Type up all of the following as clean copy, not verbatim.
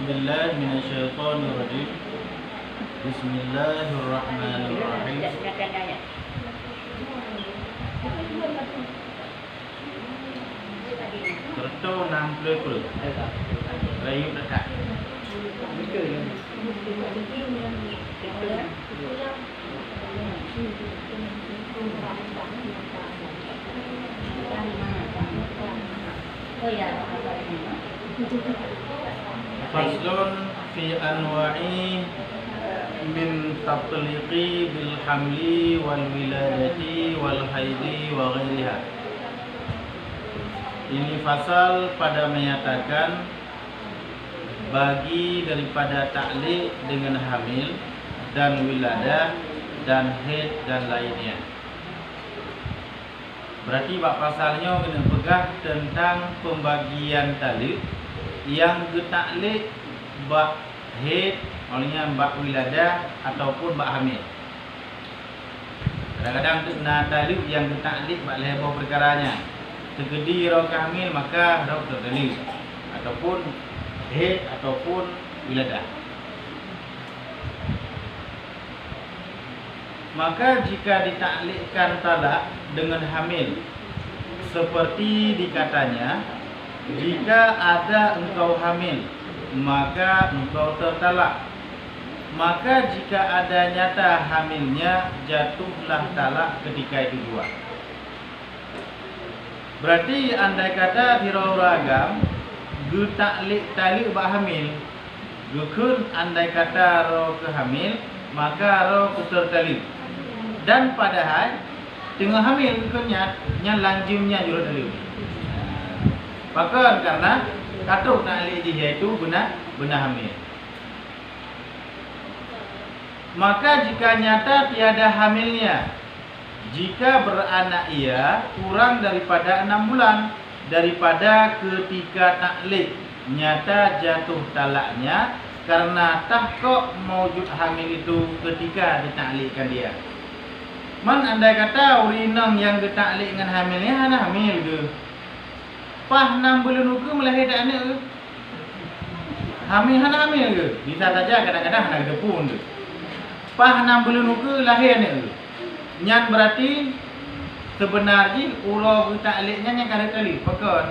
بالله من الشيطان الرجيم. بسم الله الرحمن الرحيم. Kerto 60 Rayu dekat. Faslun fi anwa'i min tatliqi bil hamli wal wiladati wal haidi wa ghairiha. Ini fasal pada menyatakan bagi daripada ta'liq dengan hamil dan wiladah dan haid dan lainnya. Berarti bab pasalnya kena pegah tentang pembagian ta'liq yang ta'liq bab haid, maksudnya bab wiladah ataupun bab hamil. Kadang-kadang tu nak ta'liq yang ta'liq bab lebar perkaranya. Tergedi roh hamil maka roh ta'liq ataupun haid ataupun wiladah. Maka jika ditaklikkan talak dengan hamil, seperti dikatanya, jika ada engkau hamil, maka engkau tertalak. Maka jika ada nyata hamilnya, jatuhlah talak ketika itu juga. Berarti andai kata diroragam, gu taklik bak hamil, gukun andai kata roh ke hamil, maka roh tertalak. Dan padahal tengah hamil kunyat nya lanjumnya jurut dalil. Bahkan karena katuk taklik dia itu guna hamil. Maka jika nyata tiada hamilnya, jika beranak ia kurang daripada 6 bulan daripada ketika taklik, nyata jatuh talaknya karena tahqiq maujud hamil itu ketika ditaklikkan dia. Man andai kata urinang yang ditaklik dengan hamilnya hana hamil ke? Pah 6 bulan ke melahirkan anak ke? Hamil hana hamil ke? Bisa saja kadang-kadang hana gedepun ke. Pah 6 bulan ke lahir anak ke? Nyan berarti sebenarnya urang takliknya yang kada kali pakon.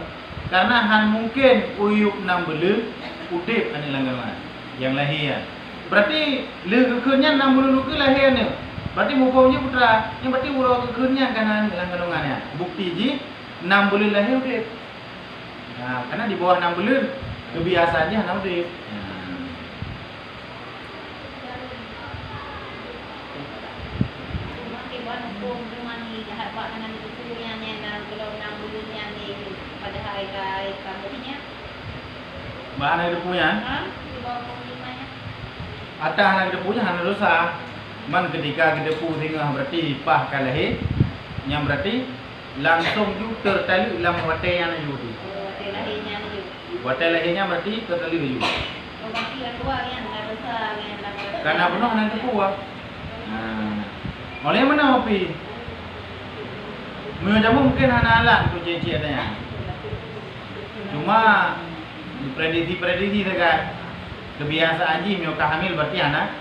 Karena han mungkin uyuk 6 bulan udip anak langgaman yang lahir. Berarti le kekunnya 6 bulan ke lahir anak. Berarti mupaunya putra, yang berarti urang kekunnya kan anak langganungannya. Bukti ji 6 bulan lahir udip. Nah, karena di bawah 6 bulan kebiasaannya hana udip. Mbak anak dia punya? Atas anak dia punya hana dosa. Man ketika kita tengah berarti pah kalahir, yang berarti langsung ju tertali dalam watai yang ju. Watai lahirnya ju. Watai lahirnya berarti tertali ju. Karena penuh anak dia punya. Oleh mana api? Menjamu mungkin hana alat tu cik-cik adanya. Cuma prediksi dekat kebiasaan ji mioka hamil berarti anak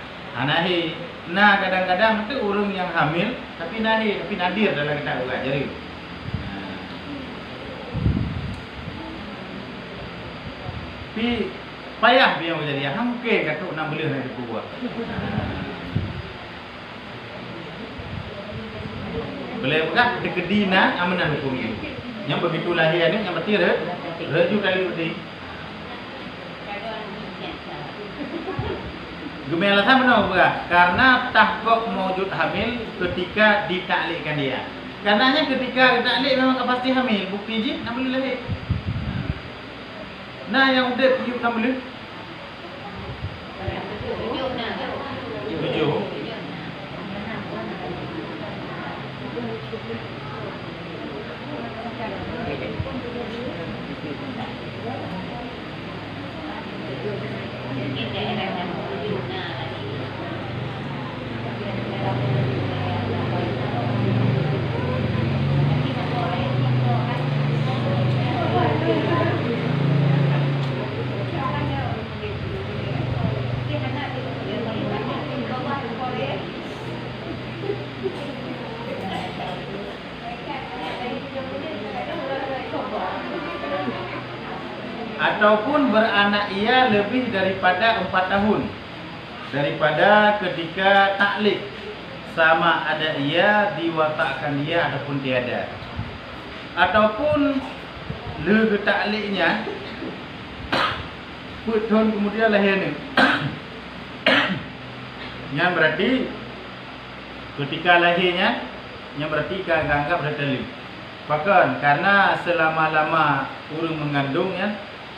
he. Nah kadang-kadang itu orang yang hamil tapi nahi, tapi nadir dalam kita juga jadi. Tapi payah biar menjadi mungkin kata 6 bulan hari buat. Boleh bukan dekedina amanan hukum ini. Yang begitu lahirnya yang berarti reju kali berarti. Gemel alasan benar bukan? Karena tahqiq maujud hamil ketika ditaklikkan dia. Karenanya ketika ditaklik memang pasti hamil. Bukti je 6 bulan lahir. Nah yang udah 7 bulan. 7. ataupun beranak ia lebih daripada 4 tahun daripada ketika taklid, sama ada ia diwatakkan dia ataupun tiada. Ataupun le takliknya tahun kemudian lahirnya. Yang berarti ketika lahirnya, yang berarti kagak anggap bertali. Bahkan karena selama-lama urang mengandung ya,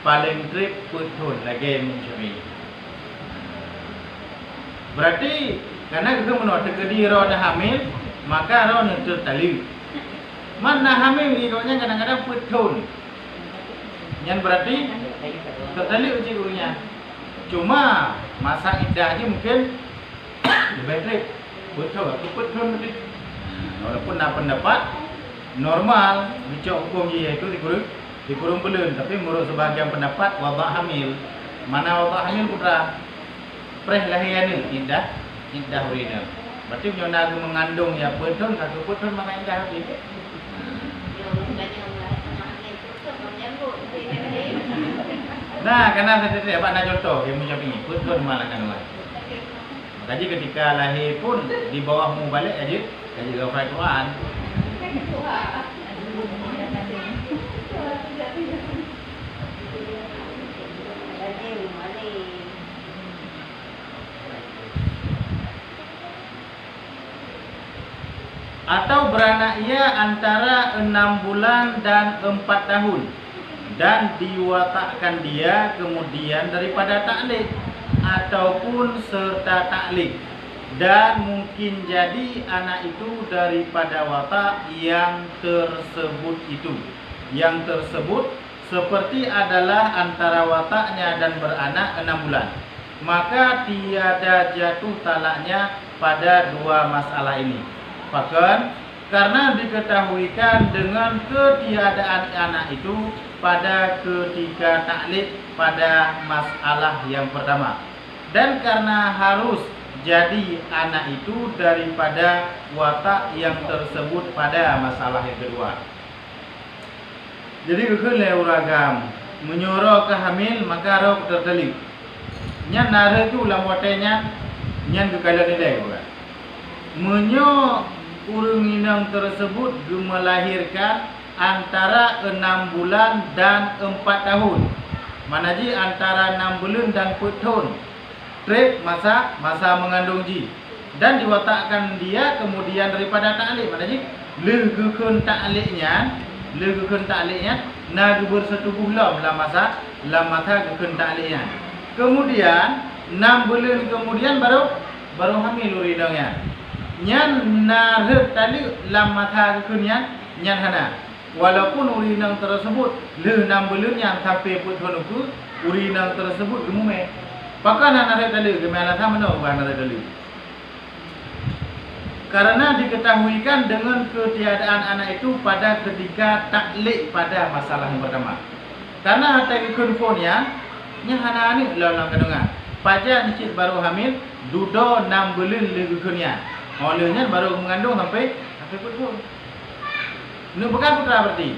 paling trip tahun lagi macam ini. Berarti karena kita menurut kedi roh dah hamil, maka roh nak tertali. Mana hamil ironya kadang-kadang tahun. Yang berarti tertali uji gurunya. Cuma masa iddah aja mungkin lebih trip. Betul, tahun mesti. Walaupun nak pendapat normal, bicara hukum dia itu dikurung belum, tapi menurut sebahagian pendapat wadah hamil. Mana wadah hamil putra? Preh lahiran ni indah urina. Berarti punya nak mengandung ya betul, kagak betul maka indah habis. Nah, karena saya apa nak contoh yang macam ini, betul malah kandungan. Jadi ketika lahir pun di bawah mu balik aja, kaji ghafal Quran. Atau beranak ia antara 6 bulan dan 4 tahun dan diwatakkan dia kemudian daripada taklid ataupun serta taklid, dan mungkin jadi anak itu daripada watak yang tersebut itu. Yang tersebut seperti adalah antara wataknya dan beranak 6 bulan. Maka tiada jatuh talaknya pada dua masalah ini. Bahkan karena diketahuikan dengan ketiadaan anak itu pada ketika taklid pada masalah yang pertama, dan karena harus jadi anak itu daripada watak yang tersebut pada masalah yang kedua. Jadi kekelai uragam menyuruh ke hamil maka roh terdelik. Nyan nara itu ulang watenya nyan kekalian nilai bukan. Menyo urang inang tersebut melahirkan antara 6 bulan dan 4 tahun. Mana ji antara 6 bulan dan 4 tahun. Trip masa mengandung ji. Dan diwatakkan dia kemudian daripada taklid. Mana ji legekun takliknya na bersetubuh dalam masa gekun takliknya. Kemudian 6 bulan kemudian baru hamil uridangnya. Nyan narhet tali lam mata kekunyan nyan hana. Walaupun urinang tersebut le 6 bulan yang sampai putuan ukur urinang tersebut gemume. Pakai narhet tali gemala sama no narhet tali. Karena diketahuikan dengan ketiadaan anak itu pada ketika taklid pada masalah yang pertama. Karena hata kekunfonnya nya hana ni lalang kandungan. Paja nicit baru hamil dudo 6 bulan le kekunyan. Olehnya baru mengandung sampai betul. Ini bukan putra berarti.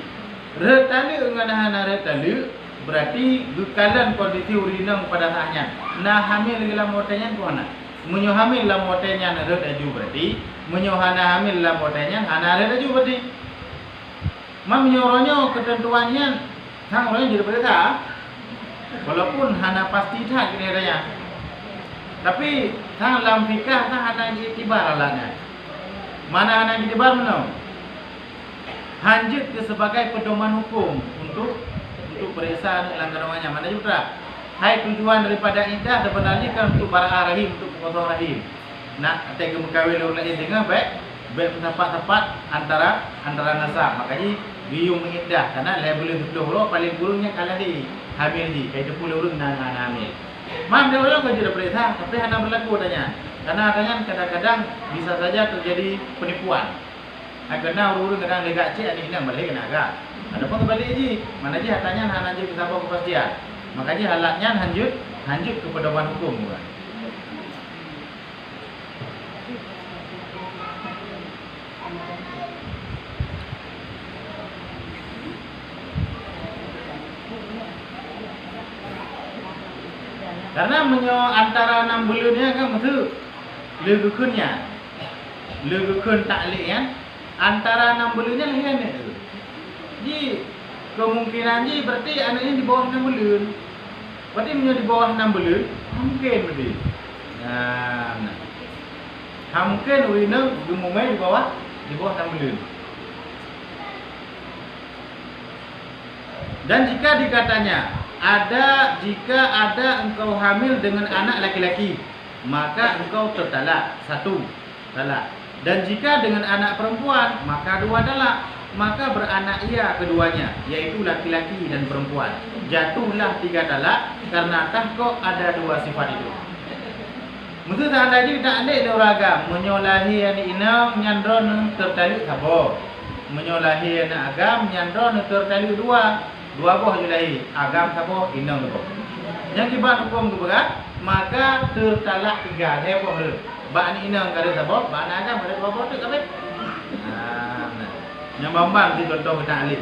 Retali nganahan retali berarti gukalan kondisi urinang pada saatnya. Nah hamil dalam motenya tu anak. Menyo hamil dalam motenya ret aju berarti. Menyo hana hamil dalam motenya hana ret aju berarti. Mam nyoronya ketentuannya sang orangnya jadi berbeda. Walaupun hana pasti tak kira-kiranya. Tapi sang dalam fikah sang ada iktibar alahnya. Mana ada iktibar mana? Hanjut ke sebagai pedoman hukum untuk periksa langgarannya. Mana juga? Hai tujuan daripada iddah sebenarnya kan untuk bara'ah rahim, untuk potong rahim. Nak tega mengkawin orang lain dengan baik tepat antara nasab. Makanya biung mengiddah karena label 10 orang paling burungnya kalah di hamil di kayak 10 orang nak hamil. Mam dia orang kan sudah perintah, tapi hanya berlaku adanya. Karena adanya kadang-kadang bisa saja terjadi penipuan. Karena urus kadang legak cik adik ini balik kena agak. Ada pun kembali ji, mana ji hatanya hanjut ke sabuk kepastian. Makanya halatnya hanjut ke pedoman hukum bukan. Karena menyo antara 6 bulan ni kan mesti legukunnya. Legukun taklid kan antara 6 bulan ni lahiran ni. Jadi kemungkinan je berarti anaknya di bawah 6 bulan. Berarti menyo di bawah 6 bulan mungkin berarti. Mungkin urina gemumai di bawah 6 bulan. Dan jika dikatanya jika ada engkau hamil dengan anak laki-laki, maka engkau tertalak, 1 talak. Dan jika dengan anak perempuan, maka 2 talak. Maka beranak ia keduanya, yaitu laki-laki dan perempuan. Jatuhlah 3 talak karena tahqiq ada 2 sifat itu. Mesti tak ada je tak ada orang menyolahi anak ina nyandron tertali sabo. Menyolahi anak agam nyandron tertali 2 boh je lahi, agam sabo ina tu. Yang kibat hukum tu berat, maka tertalak 3 heboh le. Ba ni ina kada sabo, ba anak agam kada 2 boh tu kabeh. Yang bambang tu contoh taklid.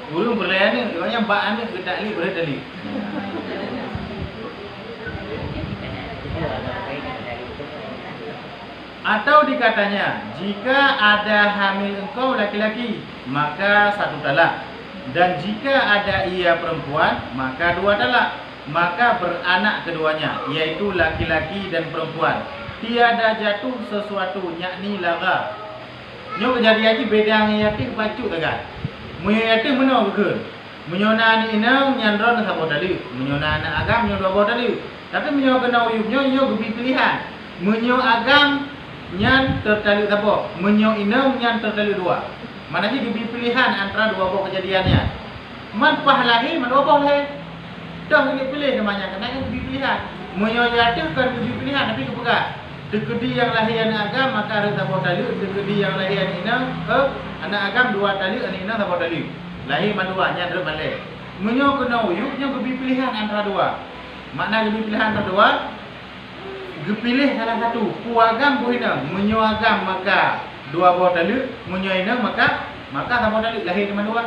Guru berlayan ni, orang bak ni ke taklid boleh taklid. Atau dikatanya, jika ada hamil engkau laki-laki, maka 1 talak. Dan jika ada ia perempuan, maka 2 talak. Maka beranak keduanya, yaitu laki-laki dan perempuan. Tiada jatuh sesuatu, yakni lara. Nyo kejadian ni bedang yatim bacuk tak? Munyo yatim mana ke? Munyo na ni ina nyandron sabo tadi. Munyo na anak agam munyo 2 boh tadi. Tapi munyo kena uyup nyo gebi pilihan. Munyo agam nyan tertali sabo. Munyo ina nyan tertali 2. Mana je gebi pilihan antara 2 boh kejadiannya. Man pahlahi man 2 boh lahir. Dah kena pilih namanya kena gebi pilihan. Munyo yatim kan gebi pilihan tapi kepegat. Dekedi yang lahir anak agam maka ada sabo tali. Dekedi yang lahir ina anak agam 2 tali, anak ina sabo tali. Lahir man 2 nya terus balik. Menyo kena uyuk nya gebi pilihan antara 2. Makna gebi pilihan antara 2 gepilih salah satu. Ku agam ku ina. Menyo agam maka 2 boh tali, menyo ina maka sabo tali lahir man 2.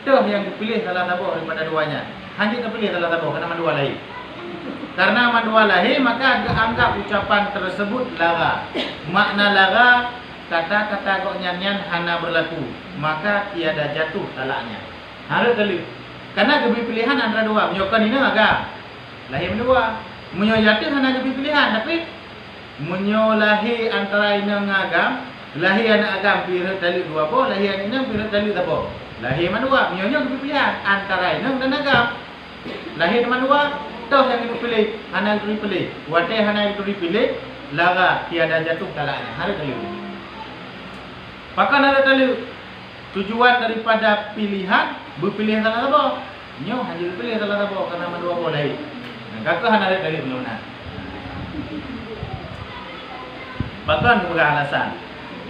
Tuh yang dipilih salah satu daripada 2-nya. Hanya terpilih salah satu karena man 2 lahir. Karena man 2 lahir maka anggap ucapan tersebut lara. Makna lara kata-kata kok nyanyian hana berlaku, maka tiada jatuh talaknya. Harus teli. Karena gebi pilihan antara 2. Menyokan ini agak lahir 2. Menyo yatim hana gebi pilihan, tapi menyo lahir antara ini ngagam, lahir anak agam pirut tali 2 boh, lahir ini pirut tali 1 boh. Lahir man 2, menyo gebi pilihan antara ini dan agam. Lahir man 2 toh yang itu pilih, hana itu dipilih. Wate hana itu dipilih, lara tiada jatuh talaknya. Harus teli. Maka ada tali tujuan daripada pilihan berpilih salah satu. Nyo hanya berpilih salah satu karena man 2 boh lahir. Kakak hana ada tali belum nak. Bahkan bukan alasan.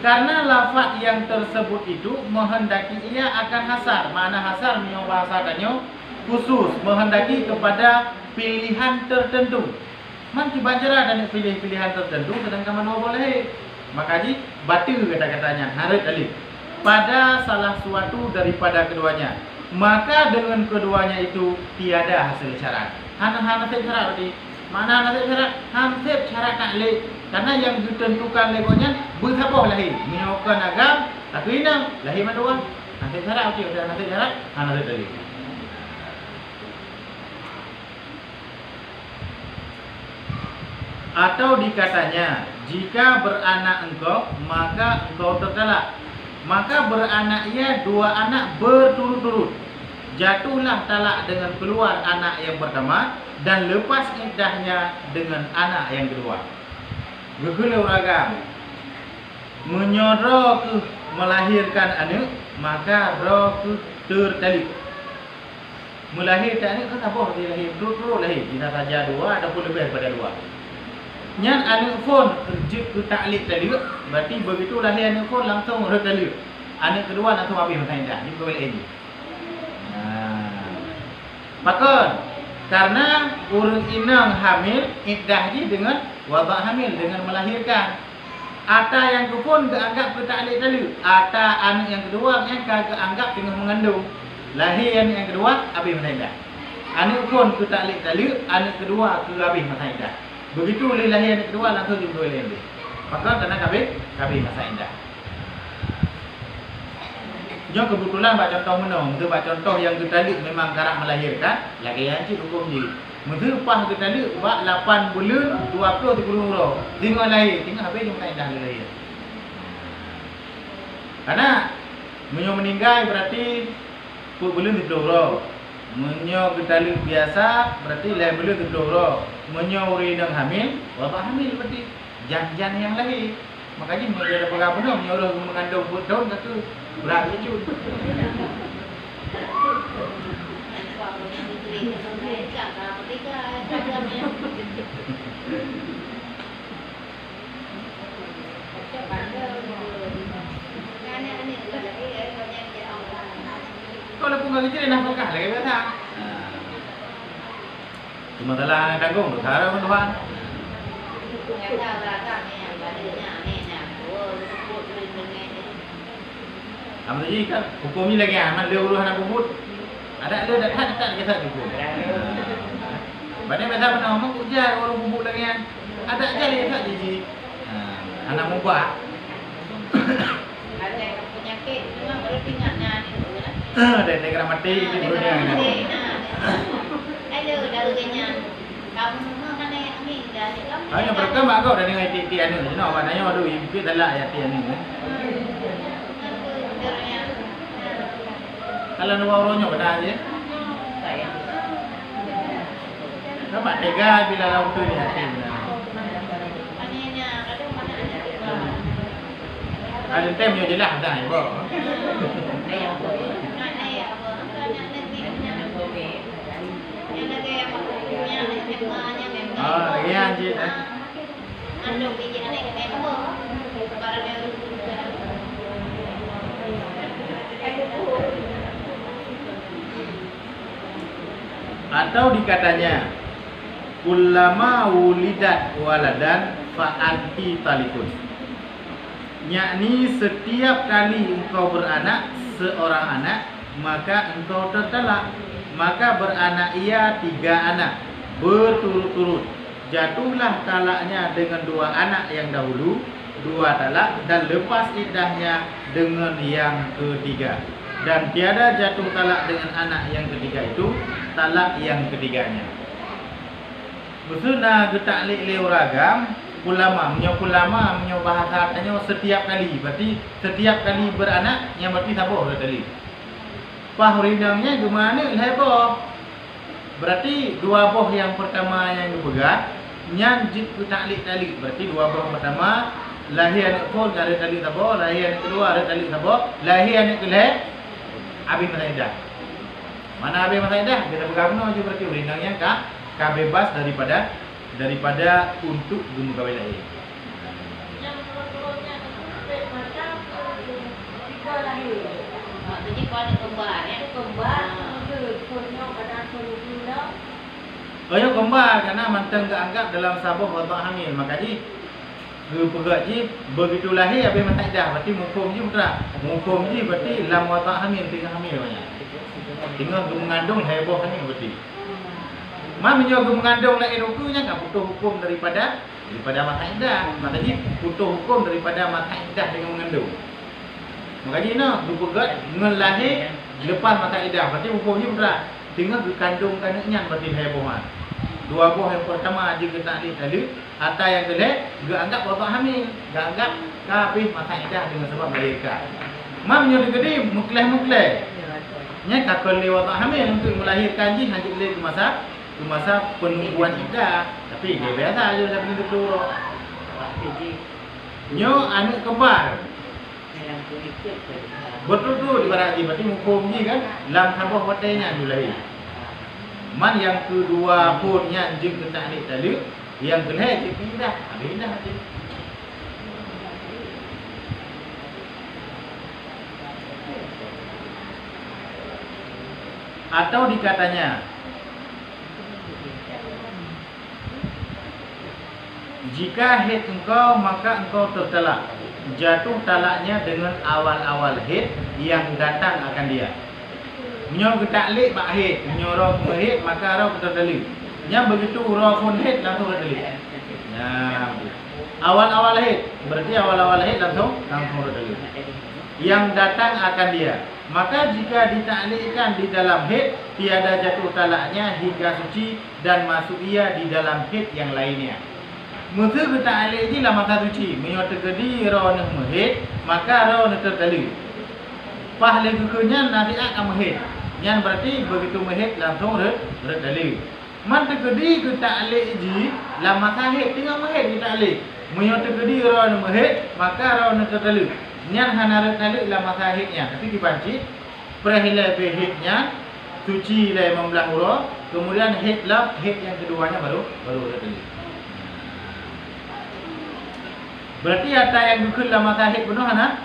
Karena lafaz yang tersebut itu menghendaki ia akan hasar. Mana hasar nyo bahasa danyo khusus menghendaki kepada pilihan tertentu. Man kibanjara dan pilih pilihan tertentu sedangkan man 2 boleh. Maka ji batil kata-katanya harus alif pada salah suatu daripada keduanya. Maka dengan keduanya itu tiada hasil syarat. Hana hasil syarat berarti. Mana hasil syarat? Hasil syarat taklid. Karena yang ditentukan legonya bersaboh lahir. Menyokan agam tapi inang lahir man 2. Hasil syarat okey sudah hasil syarat hana hasil tadi. Atau dikatanya, jika beranak engkau, maka engkau tertalak. Maka beranak ia 2 anak berturut-turut. Jatuhlah talak dengan keluar anak yang pertama dan lepas iddahnya dengan anak yang kedua. Gegelau ragam. Menyodok melahirkan anak, maka roh tertalik. Melahirkan anak kan apa? Dia lahir turut-turut lahir. Tidak saja 2 ataupun lebih daripada 2. Nyan anak phone kerja ke taklid tadi, berarti begitu lahir anak phone langsung retali. Anak kedua langsung habis masa indah. Ini bukan ini. Maka karena urang inang hamil iddah ji dengan wabak hamil dengan melahirkan. Ata yang tu pun keanggap ke taklid tadi. Ata anak yang kedua yang keanggap tengah mengandung. Lahir anak yang kedua habis masa iddah. Anak pun ke taklid tadi, anak kedua ke habis masa iddah. Begitu lahir anak kedua langsung jumpa lahir. Maka kena habis masa iddah. Jom kebetulan buat contoh menong, tu buat contoh yang kita lihat memang karak melahirkan, lagi yang cik hukum je. Menteri lepas kita lihat buat 8 bulan 20 30 orang. Tengok lahir, tengok habis dia dah lahir. Karena menyo meninggal berarti 10 bulan 30 orang. Menyo kita lihat biasa berarti 9 bulan 30 orang. Menyo uri nang hamil, wabak hamil berarti jan-jan yang lahir. Makanya menyo ada pegang benar, menyo orang mengandung tahun kata berat lucu. Kalau pun gak kecil nafkah lagi biasa. Cuma telah tanggung dosa Tuhan. Kamu tadi kan hukum ni lagi amat dia urus anak bubut. Ada tak kisah hukum. Badan biasa pernah ngomong ujar orang bubut lagi kan. Ada aja dia tak jadi. Anak muda. Ada penyakit memang baru tinggalnya ni. Ada negara mati di dunia ni. Ada darahnya. Kamu semua kan yang ni dah kamu. Hanya mereka mak kau dah dengar ti anu. Jenau maknanya aduh ibu talak ya ti anu. Kalau nak orangnya benar je. Nampak tega bila laut tu ni hati benar. Maknanya kadang mana ada juga. Ada temnya jelas dah ibu. Lagi anjir. Anu biji anak yang kamu. Barang yang atau dikatanya kullama wulidat waladan fa anti talikun, yakni setiap kali engkau beranak seorang anak maka engkau tertalak, maka beranak ia 3 anak berturut-turut, jatuhlah talaknya dengan 2 anak yang dahulu 2 talak dan lepas iddahnya dengan yang ketiga, dan tiada jatuh talak dengan anak yang ketiga itu talak yang ketiganya. Bersuna getaklik le ragam ulama menyo bahasa katanya setiap kali, berarti setiap kali beranak yang berarti sabar tadi. Pahrinangnya gimana lebo? Berarti 2 boh yang pertama yang dipegang nyanjit getaklik tali, berarti 2 boh pertama lahir anak pun ada tali sabar, lahir anak kedua ada tali sabar, lahir anak kelih habis masa iddah. Mana habis masa iddah? Kita pegang benar je berarti undang-undangnya kah bebas daripada untuk guna kawin lahir. yang turun-turunnya macam 3 lahir. Jadi kau ada kembar ya? Kembar. Punya kadang turun-turun. Kaya kembar karena mantang keanggap dalam sabah watak hamil. Makanya pegat je begitu lahir habis masa iddah, berarti mukum je putra. Mukum je berarti lam watak hamil, tengah hamil banyak. Tengah mengandung heboh ni berarti. Mak menjaga mengandung lah erokunya kan butuh hukum daripada masa iddah. Maknanya butuh hukum daripada masa iddah dengan mengandung. Makanya nak berpegat ngelahir lepas masa iddah, berarti hukumnya berat. Tengah berkandung kanaknya berarti hebohan. 2 buah yang pertama je kita tali, atau yang kedua gak anggap watak hamil, gak anggap habis masa iddah dengan sebab melahirkan. Mak menjadi gede mukleh. Nya kakol lewat hamil untuk melahirkan ji hanya boleh ke masa penungguan iddah. Tapi dia biasa aja dah benda tu. Nyo anak kembar. Betul tu di barat ji berarti hukum ji kan lam sabah watainya lahir. Man yang kedua pun yang jeng kena ni tadi, yang kelih je pindah, pindah je. Atau dikatanya Jika haid engkau maka engkau tertalak. Jatuh talaknya dengan awal-awal haid yang datang akan dia. Menyo ketaklek mak haid, menyo roh haid maka roh tertalak. Yang begitu roh pun haid langsung tertalak. Nah, awal-awal haid berarti awal-awal haid langsung tertalak. Yang datang akan dia. Maka jika ditaklekkan di dalam haid, tiada jatuh talaknya hingga suci dan masuk ia di dalam haid yang lainnya. Masa ketaklek ni lah masa suci. Menyo tergedi roh nak haid, maka roh nak tertalak. Pahala kekunya nanti akan haid. Yang berarti begitu haid langsung tertalak. Man tergedi ketaklek ji lah masa haid tengah haid ketaklek. Menyo tergedi roh nak haid, maka roh nak tertalak. Nyan hana tertalak lah masa haidnya. Tapi dipanci perihal haidnya suci lah 15 huruf, kemudian haid yang keduanya baru tertalak. Berarti ada yang gukul lah masa haid penuh hana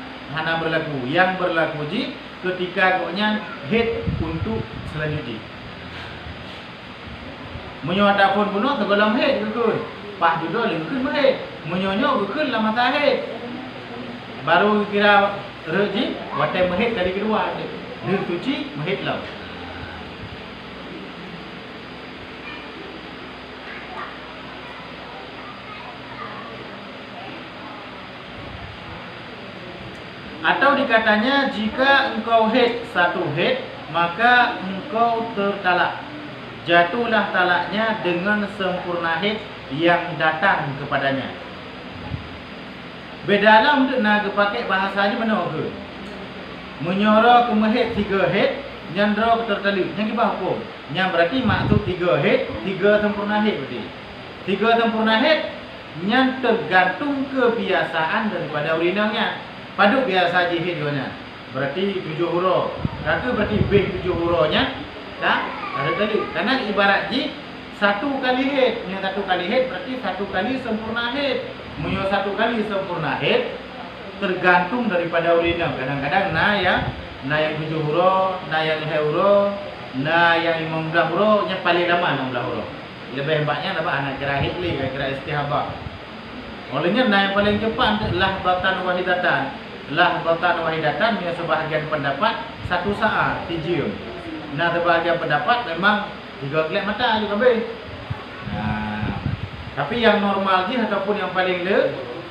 berlaku. Yang berlaku ji ketika koknya haid untuk selanjutnya. Menyo ada pun penuh segala haid gukul. Pah jodoh lingkul haid. Menyonyo gukul lah masa haid. Baru kira reji watai mahid kali kedua dia suci mahid lah. Atau dikatanya jika engkau haid satu haid maka engkau tertalak. Jatuhlah talaknya dengan sempurna haid yang datang kepadanya. Beda lah untuk nak pakai bahasanya mana ke? Menyoro ke mahid 3 haid, nyandro ke tertalak. Yang kibah hukum. Yang berarti maksud 3 haid, 3 sempurna haid berarti. 3 sempurna haid yang tergantung kebiasaan daripada urinanya. Paduk biasa je haid dia. Berarti 7 huruf. Kata berarti beh 7 hurufnya dah tertalak. Karena ibarat je satu kali haid. Yang satu kali haid berarti satu kali sempurna haid. Menyo satu kali sempurna haid tergantung daripada urina. Kadang-kadang na yang 7 huruf, na yang 2 huruf, na yang 15 huruf, yang paling lama 16 huruf. Lebih hebatnya apa anak kira haid li, kira istihabah. Olehnya na yang paling cepat lahbatan wahidatan. Lahbatan wahidatan yang sebahagian pendapat 1 saat 3 jam. Nah, sebahagian pendapat memang 3 kelip mata juga be. Nah, tapi yang normal je ataupun yang paling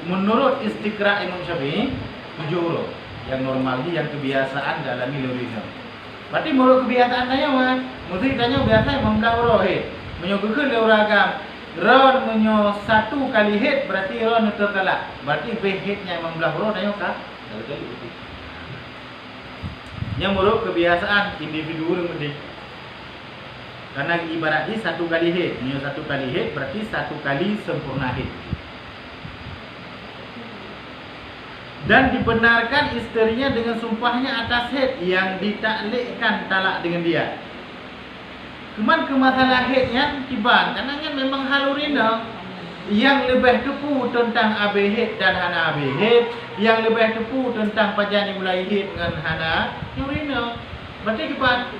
menurut istiqra' Imam Syafi'i 7 huruf. Yang normal je yang kebiasaan dalami urina. Berarti menurut kebiasaan tanya kan, mesti tanya biasa 15 huruf haid. Menyo kekal le uragam. Ron menyo satu kali haid berarti ron tertalak. Berarti haidnya 15 huruf tanya kah? Yang menurut kebiasaan individu mesti. Karena ibaratnya satu kali haid, menyo satu kali haid berarti satu kali sempurna haid. Dan dibenarkan isterinya dengan sumpahnya atas haid yang ditaklekkan talak dengan dia. Cuman ke masalah haidnya kiban, karena kan memang hal urina yang lebih tepu tentang AB haid dan hana AB haid, yang lebih tepu tentang pajani mulai haid dengan hana urina. Berarti kiban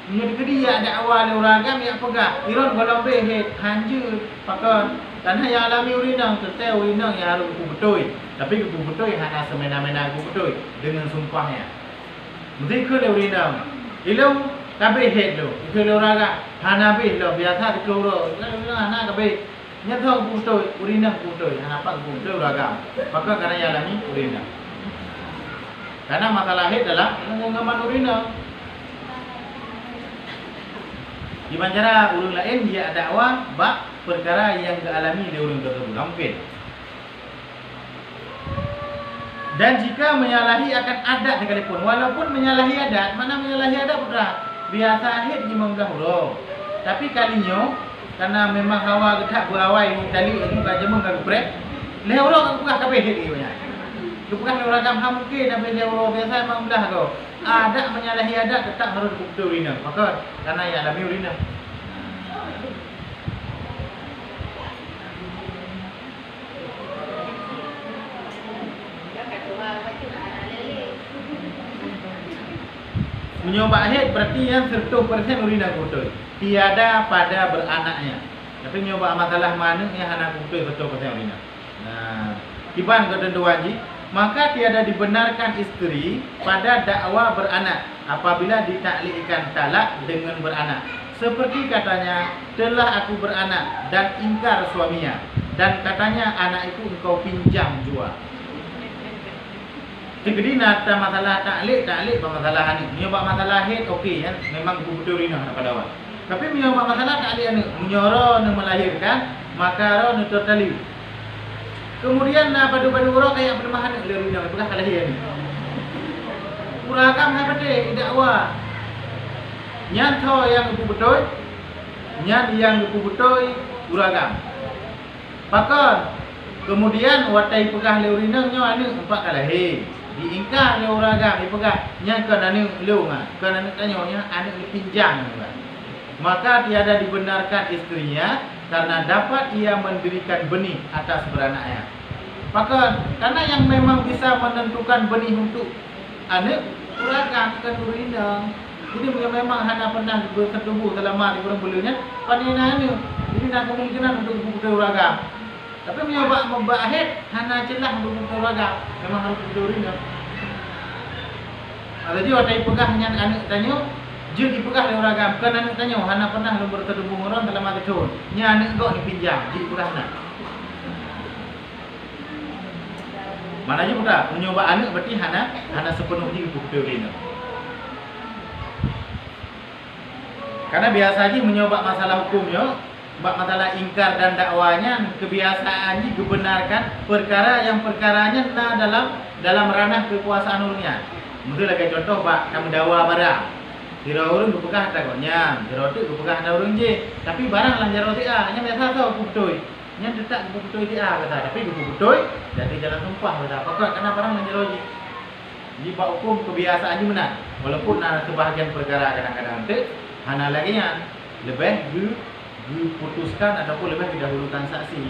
menjadi dia ada awal uragam yang pegah iron golong behet hanjur pakai tanah yang alami urina tertel urina yang harus betul tapi betul hanya semena-mena betul dengan sumpahnya mesti ke urina ilau kabe het lo ke uragam hana be lo biasa ke uro hana kabe nyata betul urina betul hana apa betul uragam pakai karena yang alami urina karena masalah het adalah pengaman urina. Di cara ulun lain dia dakwah bab perkara yang dialami oleh ulun tersebut mungkin. Dan jika menyalahi akan adat sekalipun, walaupun menyalahi adat, mana menyalahi adat berat. Biasa haid 15 huruf. Tapi kalinya karena memang hawa getak berawai tali itu gak jemeng gak geprek. Leh orang buka kabeh haid dia banyak. Bukan orang kampung mungkin tapi dia orang biasa memang dah kau. Adat menyalahi adat tetap harus betul urina. Maka karena yang alami urina. Menyoba haid berarti yang 100% urina betul. Tiada pada beranaknya. Tapi nyoba masalah mana yang anak betul pasal ini. Nah, kiban ketentuan ji, maka tiada dibenarkan isteri pada dakwa beranak apabila ditaklikkan talak dengan beranak. Seperti katanya, telah aku beranak dan ingkar suaminya, dan katanya anak itu engkau pinjam jual. Jadi nata masalah taklik masalah ni. Nyoba masalah head okey kan, memang betul rina pada awal. Tapi nyoba masalah taklik ni, menyoro ni melahirkan, maka ro ni tertali. Kemudian padu-padu orang kayak bermahan ni rina, bukan kalahian ni. Uragam hai pate dakwa. Nyan tho yang betul, nyan yang betul uragam. Pakon. Kemudian watai pegah leurina nyo anu empat kalahi. Diingkar le uragam dipegah nya kana ni leu ngah kana nak tanya nya anak dipinjam maka tiada dibenarkan istrinya karena dapat ia mendirikan benih atas beranaknya. Maka karena yang memang bisa menentukan benih untuk anak uragam kan urina. Jadi memang hana pernah bersetubuh selama di kurang bulunya panina ni. Jadi nak kemungkinan untuk buku uragam. Tapi mencoba membahit hana celah untuk beragam memang harus berduri dah. Jadi waktu pegah nyan anak tanya, je dipegah le uragam kan anak tanya hana pernah lu bertemu orang dalam mata tu. Nya anak gok dipinjam, je pegah nak. Mana je budak mencoba anak berarti hana sepenuhnya berduri dah. Karena biasa aja mencoba masalah hukumnya bab masalah ingkar dan dakwanya kebiasaan dibenarkan perkaranya dalam ranah kekuasaan ulnya. Mesti lagi contoh bab kamu dakwa barang. Kira urang bepegah takutnya, kira tu bepegah ada urang je. Tapi barang lah jaro dia, nya biasa tau betul. Nya detak betul dia kata, tapi betul jadi jalan tumpah kata. Pokok karena barang lah jaro je. Di bab hukum kebiasaan benar. Walaupun ada sebahagian perkara kadang-kadang tu hana lagi nya lebih diputuskan ataupun lebih didahulukan saksi.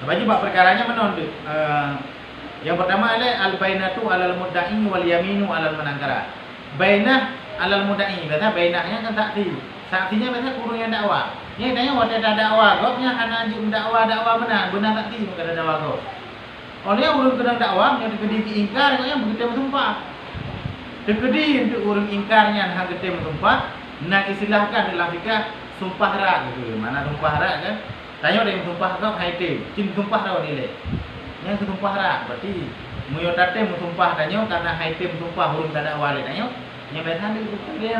Bagi bab perkaranya menon yang pertama adalah al-bainatu 'alal mudda'i wal yaminu 'alal manangkara. Bainah 'alal mudda'i, biasa bainahnya kan saksi. Saksinya biasa kurung yang dakwa. Ni tanya waktu ada dakwa, gopnya hana anjing dakwa benar saksi bukan ada dakwa gop. Oleh urang kedang dakwa yang dikedi ingkar yang begitu bersumpah. Dekedi untuk urang ingkarnya hang gede bersumpah, nak istilahkan dalam fikah sumpah rak gitu. Mana sumpah rak kan? Tanya dia sumpah kau haitim, cin sumpah rak nilai. Yang sumpah rak berarti muyotate sumpah tanya karena haitim sumpah urang tak ada wali tanya. Yang biasa dia dia.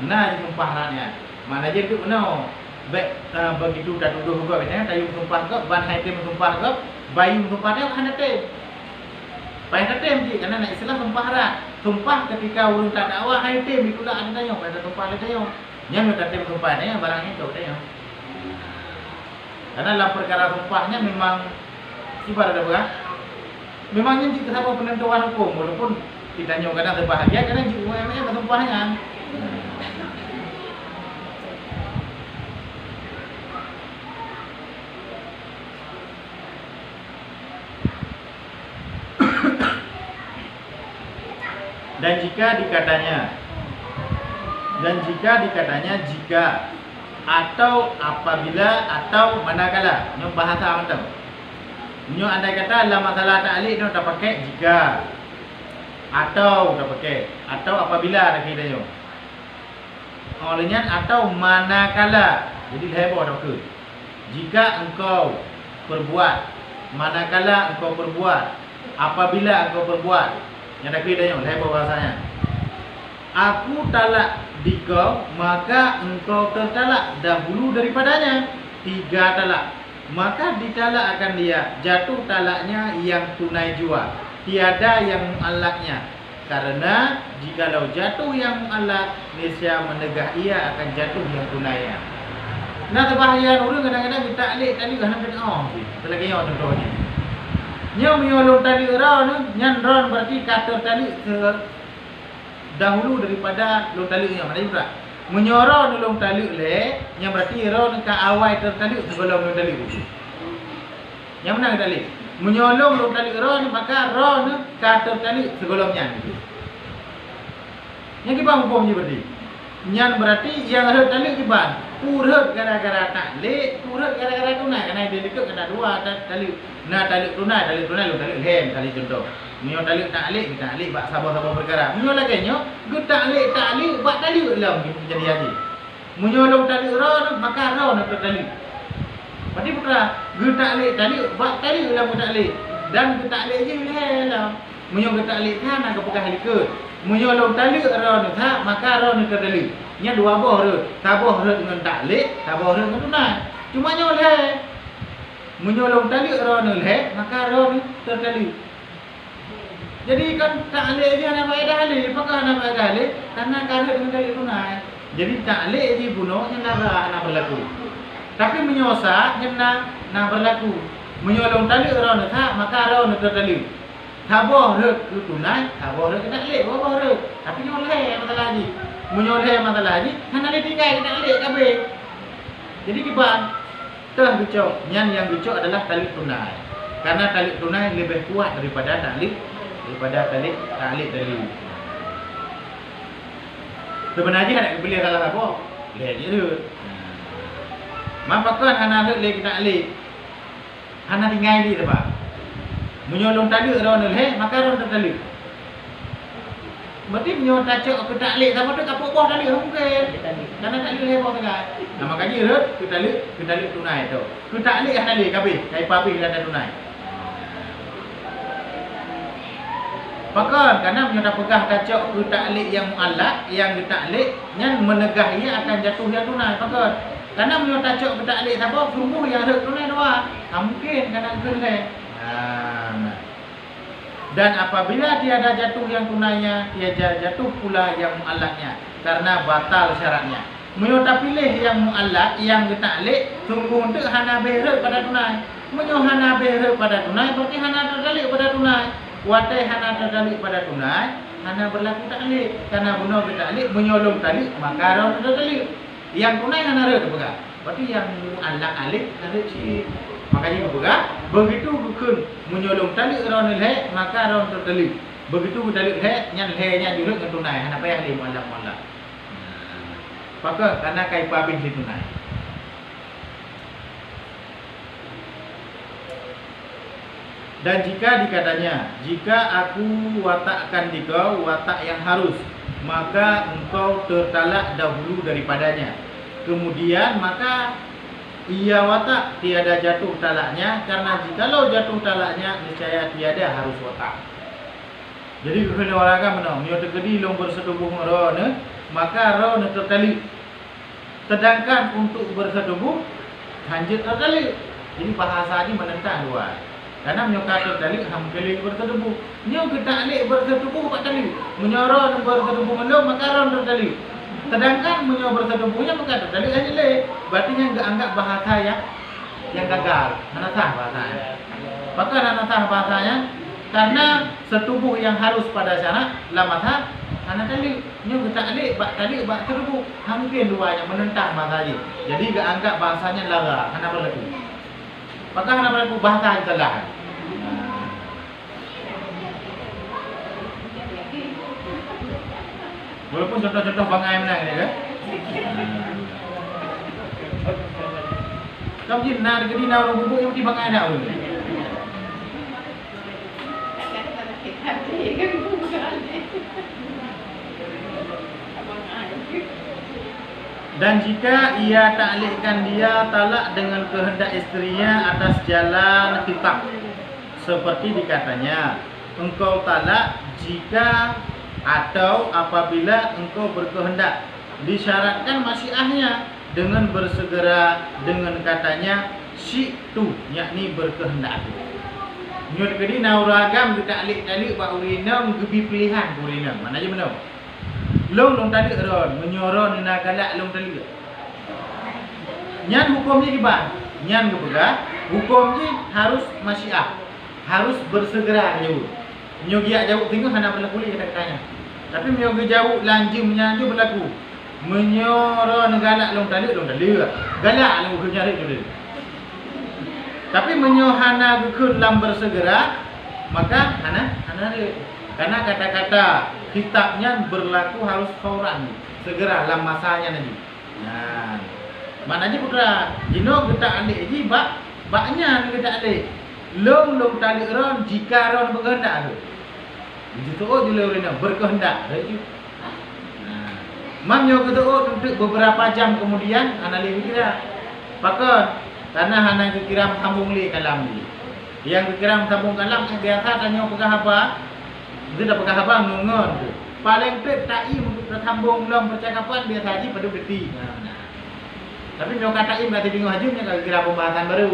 Nah sumpah raknya. Mana je tu no. Begitu dah tuduh juga biasanya tayu sumpah kau ban haitim sumpah kau, bayi sumpah dia kan haitim. Baik haitim je karena nak istilah sumpah rak. Sumpah ketika urang tak dakwa haitim itulah ada tanya pada sumpah le tanya. Yang haitim sumpah tanya barangnya tu tanya. Karena dalam perkara sumpahnya memang ibarat apa? Memangnya jika siapa penentuan hukum walaupun kita nyoba kadang terbahagia kadang jika UMM bersumpahnya. Dan jika dikatanya jika atau apabila atau manakala nyo bahasa macam nyo andai kata dalam masalah ta'liq nyo tak pakai jika atau tak pakai atau apabila ada kita nyo olehnya atau manakala jadi heboh dah ke jika engkau perbuat manakala engkau perbuat apabila engkau perbuat yang dah kita nyo heboh bahasanya aku talak dikau maka engkau tertalak dahulu daripadanya 3 talak maka ditalak akan dia jatuh talaknya yang tunai jua tiada yang mu'allaknya karena jikalau jatuh yang mu'allak niscaya menegah ia akan jatuh yang tunainya. Nah terbahagian orang kadang-kadang kita alik tadi kan nak lagi yang contohnya nya miolong tali ron nyan ron berarti kata tali dahulu daripada long tali yang mana juga menyorong long tali le yang berarti ron ka awal tertali sebelum long tali itu yang mana tali menyolong long tali ron maka ron ka tertali sebelumnya yang kita hukum je berarti Nyan berarti yang heret talik kiban. Urut gara-gara taklek, urut gara-gara tunai. Karena dia dekat kena dua talik. Nah talik tunai lu talik hem talik contoh. Menyo talik taklek, taklek bak sabar-sabar perkara. Menyo lagi nyo, ge taklek bak talik lah mungkin jadi haji. Menyo long talik ron, maka ron ke talik. Berarti putra, ge taklek bak talik lah mu taklek. Dan ge taklek je lah. Menyo ge taklek kan nak pekah likut. Menyo long talik ron tha, maka ron ke talik. Nya dua boh re, taboh re dengan taklek, taboh re dengan tunai. Cuma nyo le. Menyolong tali ron le, maka ron tertali. Jadi kan taklek je ana faedah le, apakah ana faedah le? Karena karet dengan tali tunai. Jadi taklek je bunuh nya nak berlaku. Tapi menyosa nya nak berlaku. Menyolong tali ron tha, maka ron tertali. Taboh re ke tunai, taboh re ke taklek, taboh re. Tapi nyoleh masalah ji. Menyoleh masalah ji, hana le tinggal ke taklek kabeh. Jadi kiban tah gecok, yang gecok adalah tali tunai. Karena tali tunai lebih kuat daripada tali tali. Sebenarnya nak beli salah apa? Lihat je. Mapakan hana le kita ali. Hana tinggal di tempat. Menyolong tali ron le, maka ron tali. Berarti menyolong tacok ke tali sama tu kapok boh tali mungkin. Karena tali le boh tengah. Nah makanya rut ke tali tunai tu. Ke tali hana le kabeh, kai papi dan tunai. Pakan karena menyota pegah tacok ke tali yang muallak, yang ditaklek yang menegah ia akan jatuh yang tunai. Pakan karena menyota tacok ke tali siapa sungguh yang rut tunai doa. Mungkin karena gele. Dan apabila tiada jatuh yang tunainya, tiada jatuh pula yang muallaknya karena batal syaratnya. Menyota pilih yang muallak, yang ditaklek sungguh untuk hana behrek pada tunai. Menyo hana behrek pada tunai berarti hana tertalik pada tunai. Watai hana tertalik pada tunai, hana berlaku taklek. Karena benar bertaklek menyolong talik, maka ron tertalik. Yang tunai hana rek pegang. Berarti yang muallak alik hana ci. Makanya berpegang, begitu bukan menyolong tali ron le, maka ron tertalik. Begitu tali le, nyan le nya direk dengan tunai, hana payah le muallak. Maka karena kai pabin di tunai. Dan jika dikatanya, jika aku watakkan dikau watak yang harus, maka engkau tertalak dahulu daripadanya. Kemudian maka ia watak tiada jatuh talaknya, karena jikalau jatuh talaknya niscaya tiada harus watak. Jadi kena orang kan benar, nyo terkedi long bersetubuh ron, maka ron tertali. Sedangkan untuk bersetubuh hanjit tertali. Jadi bahasa ini menentang dua. Karena nyo kata tertali hamkeli bersetubuh. Nyo ketalik bersetubuh pak tali. Menyoron bersetubuh melo maka ron tertali. Sedangkan menyo bersetubuhnya maka tertali aja le. Berarti yang enggak anggap bahasa yang gagal. Mana sah bahasanya? Maka mana sah bahasanya? Karena setubuh yang harus pada syarat lamata anak tali nyo ketalik bak tali bak setubuh. Hampir dua yang menentang bahasa ini. Jadi enggak anggap bahasanya lara. Hana berlaku. Maka hana berlaku bahasa yang salah. Walaupun contoh-contoh Bang Ai menang ni kan. Kamu jin nak gedi nak orang bubuk yang mesti Bang Ai nak pun. Dan jika ia taklikkan dia talak dengan kehendak istrinya atas jalan kitab, seperti dikatanya, engkau talak jika atau apabila engkau berkehendak, disyaratkan masyiahnya dengan bersegera dengan katanya syi'tu, yakni berkehendak. Nyut kedi nauragam ditaklik-taklik pak urina menggebi pilihan urina. Mana aja benar? Long tali ron, menyoron nak galak long tali. Nyan hukumnya gimana? Nyan kepegah, hukumnya harus masyiah, harus bersegera jauh. Menyogiak jauh tinggal hana berlaku lagi kata-katanya. Tapi menyogiak jauh lanjut menyanju berlaku. Menyoron galak long tali. Galak long kenyari tu. Tapi menyohana gekun lam bersegera, maka hana dia. Karena kata-kata kitabnya berlaku harus fauran, segera dalam masanya nanti. Nah, maknanya putra, jino kita adik ji baknya kita adik. Long tali ron jika ron berkehendak tu. Begitu jule orang berkehendak. Nah, mamnyo ketu untuk beberapa jam kemudian analis kira. Pakon karena hana kekiram sambung li kalam ni. Yang kekiram sambung kalam biasa tanya pegang apa? Itu dah pegang apa ngongon tu. Paling tak untuk tersambung dalam percakapan biasa haji pada beti. Nah. Tapi nyo kata berarti bingung hajunya kalau kira pembahasan baru.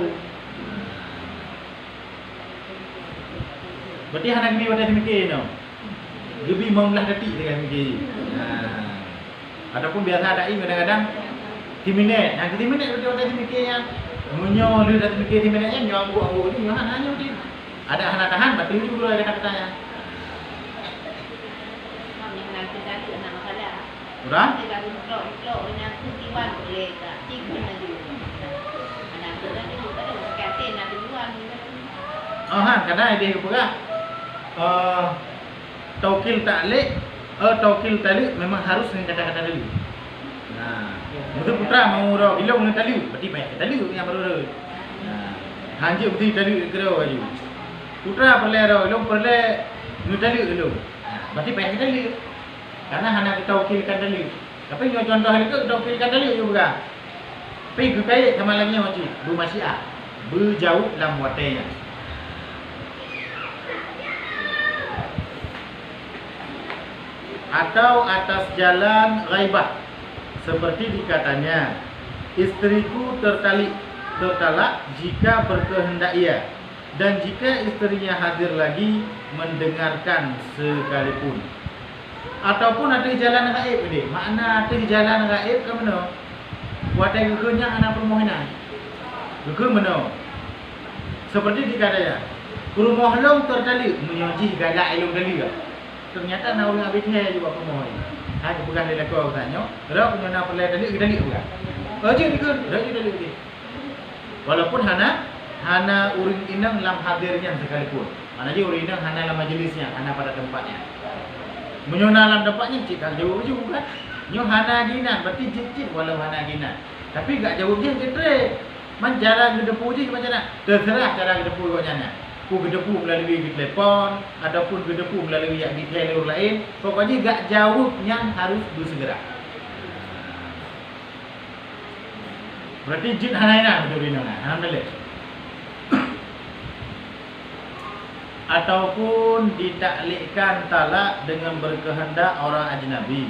Berarti hana gini pada mikir no. Lebih membelah detik dengan mikir. Nah. Ataupun biasa ada kadang-kadang 3 minit. Yang 3 minit berarti pada mikir yang munyo lu dah mikir 3 minit nyo anggu ni hana dia. Ada hana tahan betul juga ada kata-katanya. Mami nanti tadi nak masalah. Kurang? Kita ikut nak kutiwan boleh tak? Cikgu nak dulu. Anak tu dah dulu pada katen nak duluan. Karena dia apa? Taukil talik memang harus dengan kata-kata dulu. Nah, betul putra mau roh ilong dengan talik, berarti baik talik yang baru. Nah, hanji betul talik kero ayu. Putra perle roh ilong perle dengan talik dulu. Nah, berarti baik talik. Karena hanya kita taukilkan talik. Tapi yang contoh itu taukilkan talik juga. Pergi kait sama lagi macam bermasyiah, berjauh dalam watenya. Atau atas jalan ghaibah seperti dikatanya istriku tertalak jika berkehendak ia dan jika istrinya hadir lagi mendengarkan sekalipun. Ataupun ada jalan gaib ni. Makna ada jalan gaib ke mana? Watai kekunya anak permohonan. Keku mana? Seperti dikatanya rumah long tertalik menyojih galak ilung kali ke? Ternyata nak orang habis hair juga pemohon. Hanya bukan dia lakukan tanya. Rak punya nak perlu dalik ke dalik juga. Aja dikun, rak dalik dia. Walaupun hana uring inang dalam hadirnya sekalipun. Mana je uring inang hana dalam majlisnya, hana pada tempatnya. Menyona dalam tempatnya cik tak jauh juga. Nyo hana ginan, berarti cik walau hana ginan. Tapi gak jauh je cetre. Man cara gedepu je macam mana? Terserah cara gedepu kau nyana. Ku gedepu melalui di telefon ataupun gedepu melalui yang di jalur lain, pokoknya gak jauh yang harus bersegera. Berarti jin hanaina betul ini nah. Alhamdulillah. Ataupun ditaklikkan talak dengan berkehendak orang ajnabi.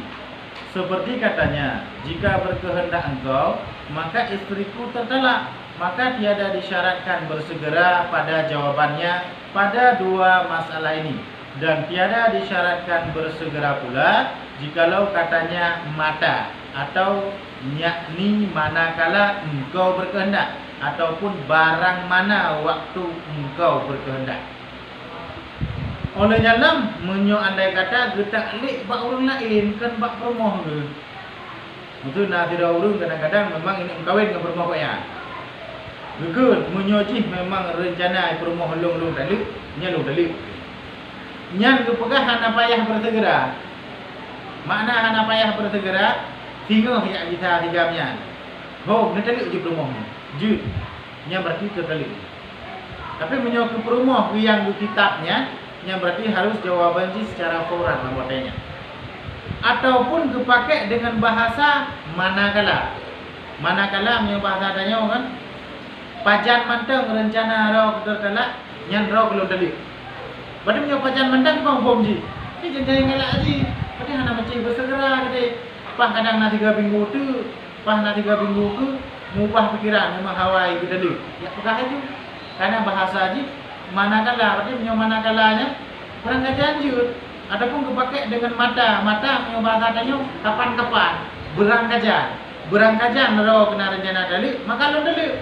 Seperti katanya, jika berkehendak engkau, maka istriku tertalak. Maka tiada disyaratkan bersegera pada jawabannya pada dua masalah ini. Dan tiada disyaratkan bersegera pula jikalau katanya mata atau yakni manakala engkau berkehendak ataupun barang mana waktu engkau berkehendak. Oleh dalam menyo andai kata getak lik bak orang lain kan bak permoh ke. Betul nak tidak urung kadang-kadang memang ini kawin dengan permoh kaya. Betul, menyojih memang rencana permoh long daluk, nyalung daluk. Nyan kepegah hana payah bersegera. Makna hana payah bersegera, tinggal yang kita tigamnya. Oh, ni daluk je permoh. Jud. Nya berarti terdaluk. Tapi menyo ke permoh yang di kitabnya, yang berarti harus jawaban ji secara fauran anggotanya. Ataupun dipakai dengan bahasa manakala. Manakala menyo bahasa adanya kan pajan manteng rencana roh tertalak nyan roh belum dalil. Berarti menyo pajan manteng kau bom ji. Ni jangan ngelak ji. Berarti hana macam bersegera kata. Pah kadang nak 3 minggu tu, pah nak 3 minggu tu mubah pikiran memang hawai ke dalil. Ya pegah itu. Karena bahasa ji manakala, berarti menyo manakalanya kurang janjut. Ataupun kepakai dengan mata menyo bahasa adanya kapan-kapan berangkajan roh kena rencana dalil maka lo dalil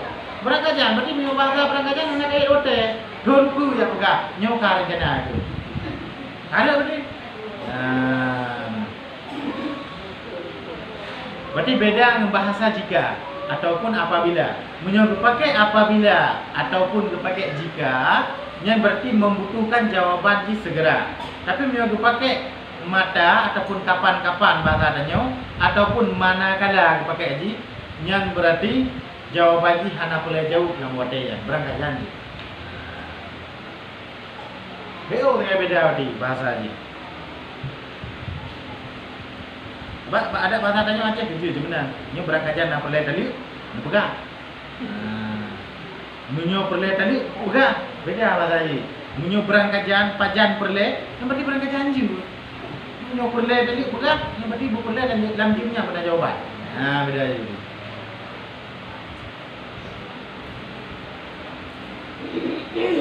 berangkajan berarti menyo bahasa berangkajan hanya kayak ote donku ya pegah nyoka rencana itu ada berarti berarti beda dengan bahasa jika ataupun apabila menyo kepakai apabila ataupun kepakai jika yang berarti membutuhkan jawaban ji segera. Tapi mau pakai mata ataupun kapan-kapan bahasa adanya ataupun manakala pakai ji yang berarti jawaban ji hana boleh jauh yang wadai berangkat janji. Beo dengan beda di bahasa ji. Ada bahasa tanya macam kerja je benar. Nyo berangkat jangan boleh tadi, pegang. Munyo perle tadi, pegang. Beda bahasa ji. Munyo berangkat jangan pajan perle, yang berarti berangkat janji. Munyo perle tadi pegang, yang berarti bu perle dan dalam dimnya pada jawaban. Beda ji.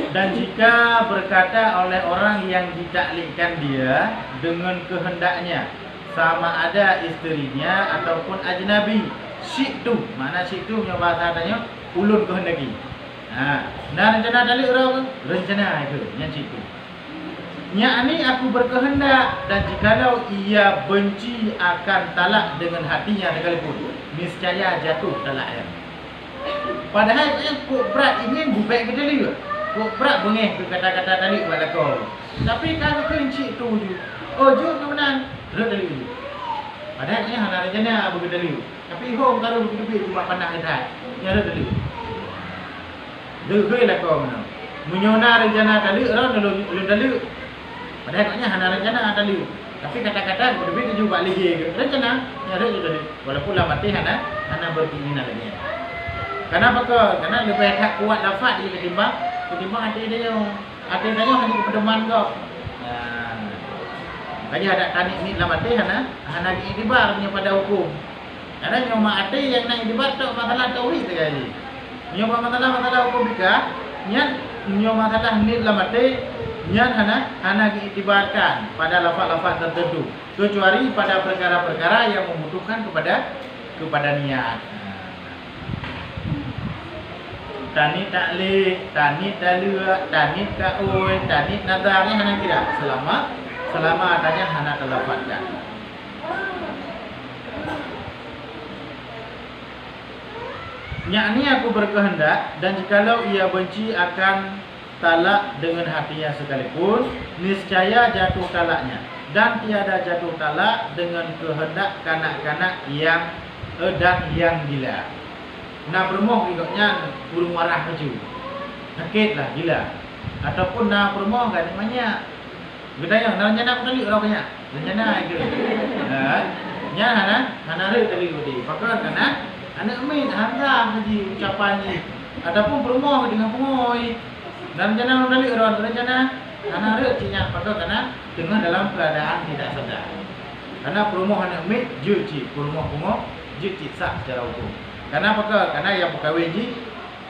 Dan jika berkata oleh orang yang ditaklidkan dia dengan kehendaknya, sama ada isterinya ataupun ajnabi, syi'tu, mana syi'tu punya bahasa katanya ulun kehendaki. Nah rencana tadi orang rencana itu yang syi'tu. Yakni aku berkehendak, dan jikalau ia benci akan talak dengan hatinya sekalipun, niscaya jatuh talaknya. Padahal kok berat ingin bubek ke tadi juga. Kok berat bengeh ke kata-kata tadi pada kau. Tapi kalau kencik tu je. Oh je kebenaran. Rek tadi je. Padahal ni hana rencana begitu tadi. Tapi hong kalau begitu cuma pandang dekat. Ya rek tadi. Degoi lah kau mana. Menyona rencana tadi orang lalu tadi. Padahal ni hana rencana tadi. Tapi kata-kata begitu juga lagi rencana. Ya rek tadi. Walaupun lah mati hana berkeinginan lagi. Kenapa kau? Karena lebih tak kuat lafaz dia ketimbang hati dia. Hati dia hanya kepedeman kau. Makanya ada tanik ni dalam hati hana iktibar punya pada hukum. Karena nyoma hati yang nak iktibar tu masalah tauhid sekali. Nyoma masalah hukum bika, nyoma masalah ni dalam hati hana diiktibarkan pada lafaz-lafaz tertentu, kecuali pada perkara-perkara yang membutuhkan kepada niat. Tanit taklid, tanit dalua, tanit kaul, tanit nazar ni hana kira selama adanya hana terlafazkan. Yakni aku berkehendak, dan jikalau ia benci akan talak dengan hatinya sekalipun, niscaya jatuh talaknya, dan tiada jatuh talak dengan kehendak kanak-kanak yang edan yang gila. Nak bermoh ikutnya burung marah maju. Sakit lah gila. Ataupun nak bermoh kan namanya. Gedaya nak rencana kali orang banyak. Rencana itu. Nya hana rek tadi gudi. Pakar kana anak min hamzah haji ucapannya. Ataupun bermoh dengan pengoi. Dan rencana kali orang rencana hana rek cinya pakar kana dengan dalam keadaan tidak sadar. Karena bermoh anak min juci, bermoh juci sah secara hukum. Karena apa? Karena yang berkahwin ji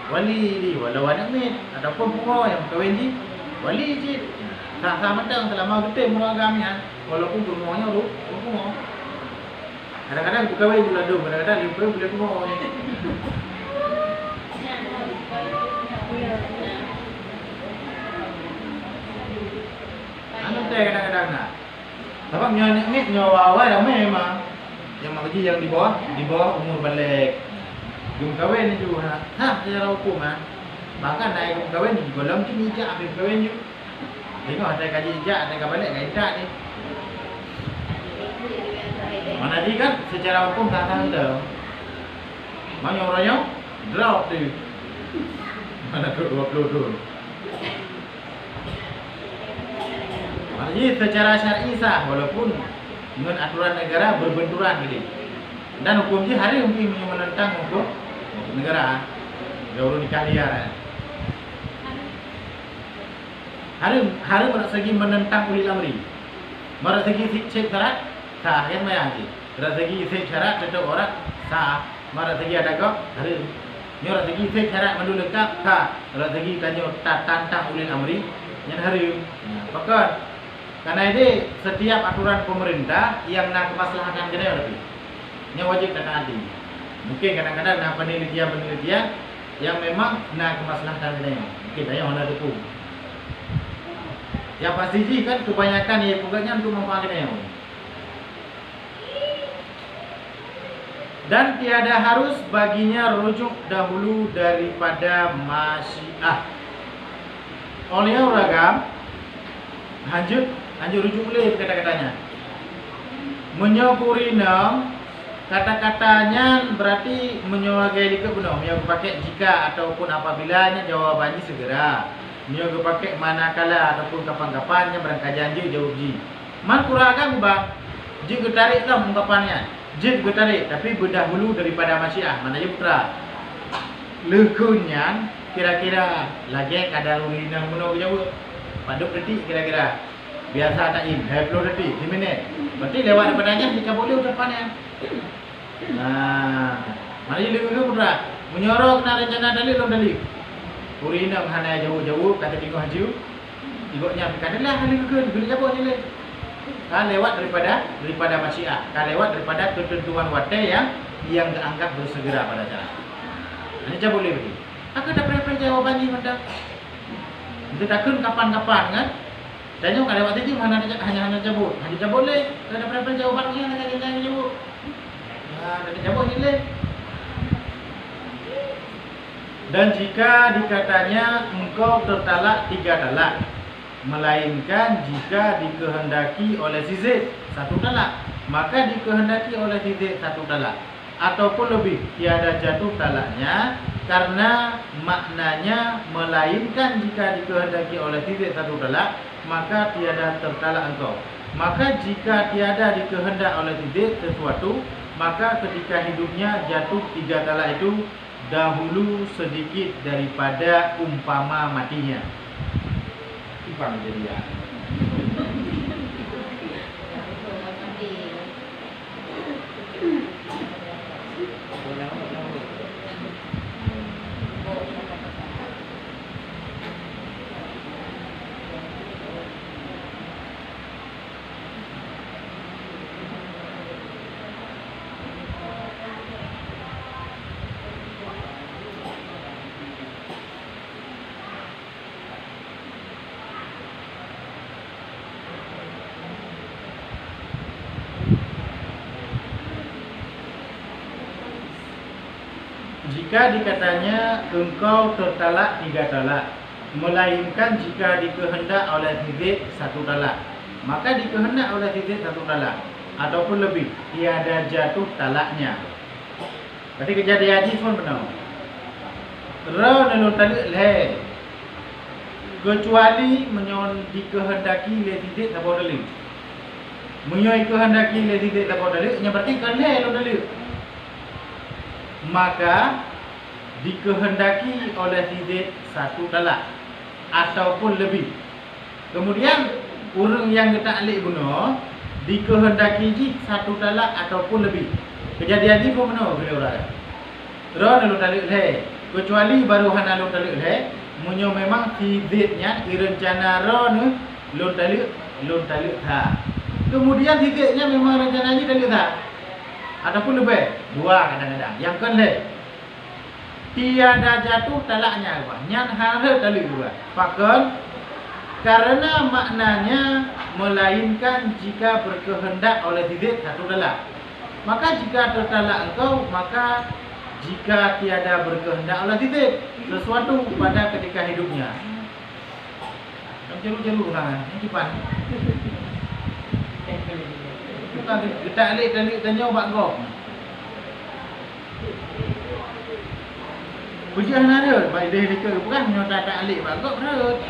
wali di walau anak min ataupun pungo yang berkahwin ji wali ji. Sah-sah matang selama getem mula agamian walaupun pungonya pungo. Kadang-kadang berkahwin juga dong, kadang-kadang limpah boleh pungo ni. Anu teh kadang-kadang nak. Sebab nyawa ni nyawa awal dah memang yang lagi yang di bawah umur balik. Gum kahwin ni juga, secara hukum bahkan naik gum kahwin ni, golong cuma ijak habis kahwin ni. Tengok ada kaji ijak, ada balik kaji ijak ni. Mana dia kan secara hukum tak tahu dah. Mana orang drop tu. Mana tu 20 tu. Jadi secara syar'i sah walaupun dengan aturan negara berbenturan gitu. Dan hukum je hari mungkin menentang hukum negara. Jauh nikah liar. Hari menurut segi menentang ulil amri. Menurut segi sip syarat sah yang mana sih? Menurut segi sip syarat tetap orang sah. Menurut segi ada kau hari. Menurut segi sip syarat menurut lengkap sah. Menurut segi kanyo tantang ulil amri yang hari. Pakar. Karena ini setiap aturan pemerintah yang nak kemaslahatan kena lebih. Yang wajib ditaati. Mungkin kadang-kadang nak penelitian yang memang nak kemaslahatan kena. Mungkin ada yang ada tu. Yang pasti sih kan kebanyakan ia pokoknya untuk manfaat kena. Dan tiada harus baginya rujuk dahulu daripada masyiah. oleh ragam lanjut rujuk boleh kata-katanya. Menyopurina kata-katanya berarti menyebagai dikit benar. Menyoga pakai jika ataupun apabilanya jawabannya segera. Menyoga pakai manakala ataupun kapan-kapannya berangkat janji jauh ji. Man kurang bang. Jika tariklah ungkapannya. Jika tarik tapi berdahulu daripada masyiah. Mana je putra. Lekunnya kira-kira lagi kadar urina menurut jauh. Paduk detik kira-kira. Biasa tak in 20 detik 10 minit. Berarti lewat daripadanya jika boleh ucapannya. Nah, mana je leku putra. Menyorok nak rencana dalil belum dalil. Urina hana jauh-jauh kata tengok haju. Tengoknya kadalah hal leku boleh jawab je. Kan lewat daripada masyiah. Kan lewat daripada ketentuan watai yang dianggap bersegera pada cara. Ini tak boleh begitu. Aku dah prefer jawabannya mendak. Itu takkan kapan-kapan kan? Tanya kalau lewat itu hanya cabut. Hanya cabut boleh. Kalau dah prefer jawabannya hanya cabut. Nah, dah cabut ni leh. Dan jika dikatanya engkau tertalak 3 talak, melainkan jika dikehendaki oleh si Z 1 talak, maka dikehendaki oleh si Z 1 talak ataupun lebih tiada jatuh talaknya, karena maknanya melainkan jika dikehendaki oleh si Z 1 talak, maka tiada tertalak engkau. Maka jika tiada dikehendak oleh si Z sesuatu, maka ketika hidupnya jatuh 3 talak itu dahulu sedikit daripada umpama matinya. Ibang jadi ya. Jika dikatanya engkau tertalak 3 talak, melainkan jika dikehendak oleh Z 1 talak, maka dikehendak oleh Z 1 talak ataupun lebih tiada jatuh talaknya. Berarti kejadian hadis pun benar. Ra nalun talak le, kecuali menyon dikehendaki oleh Z tak boleh dalil. Menyon dikehendaki oleh Z tak boleh dalil, nya berarti kan le lo dalil. Maka dikehendaki oleh si Z 1 talak ataupun lebih. Kemudian orang yang taklid guna dikehendaki ji 1 talak ataupun lebih. Kejadian ni pun benar bila orang. Ra nalu talak le, kecuali baru hana nalu talak le, munyo memang si Z nya direncana ra ne lon talak tha. Kemudian si Z nya memang rencananya talak tha. Ataupun lebih, 2 kadang-kadang. Yang kan le, tiada jatuh talaknya apa? Yang harus talak juga. Pakai karena maknanya melainkan jika berkehendak oleh si Z 1 talak. Maka jika tertalak engkau, maka jika tiada berkehendak oleh si Z sesuatu pada ketika hidupnya. Ceru-ceru lah, ini cepat. Kita alik tanya bak gok. Pujian ada, baik dia dikira bukan nyata tak alik bak gok perut.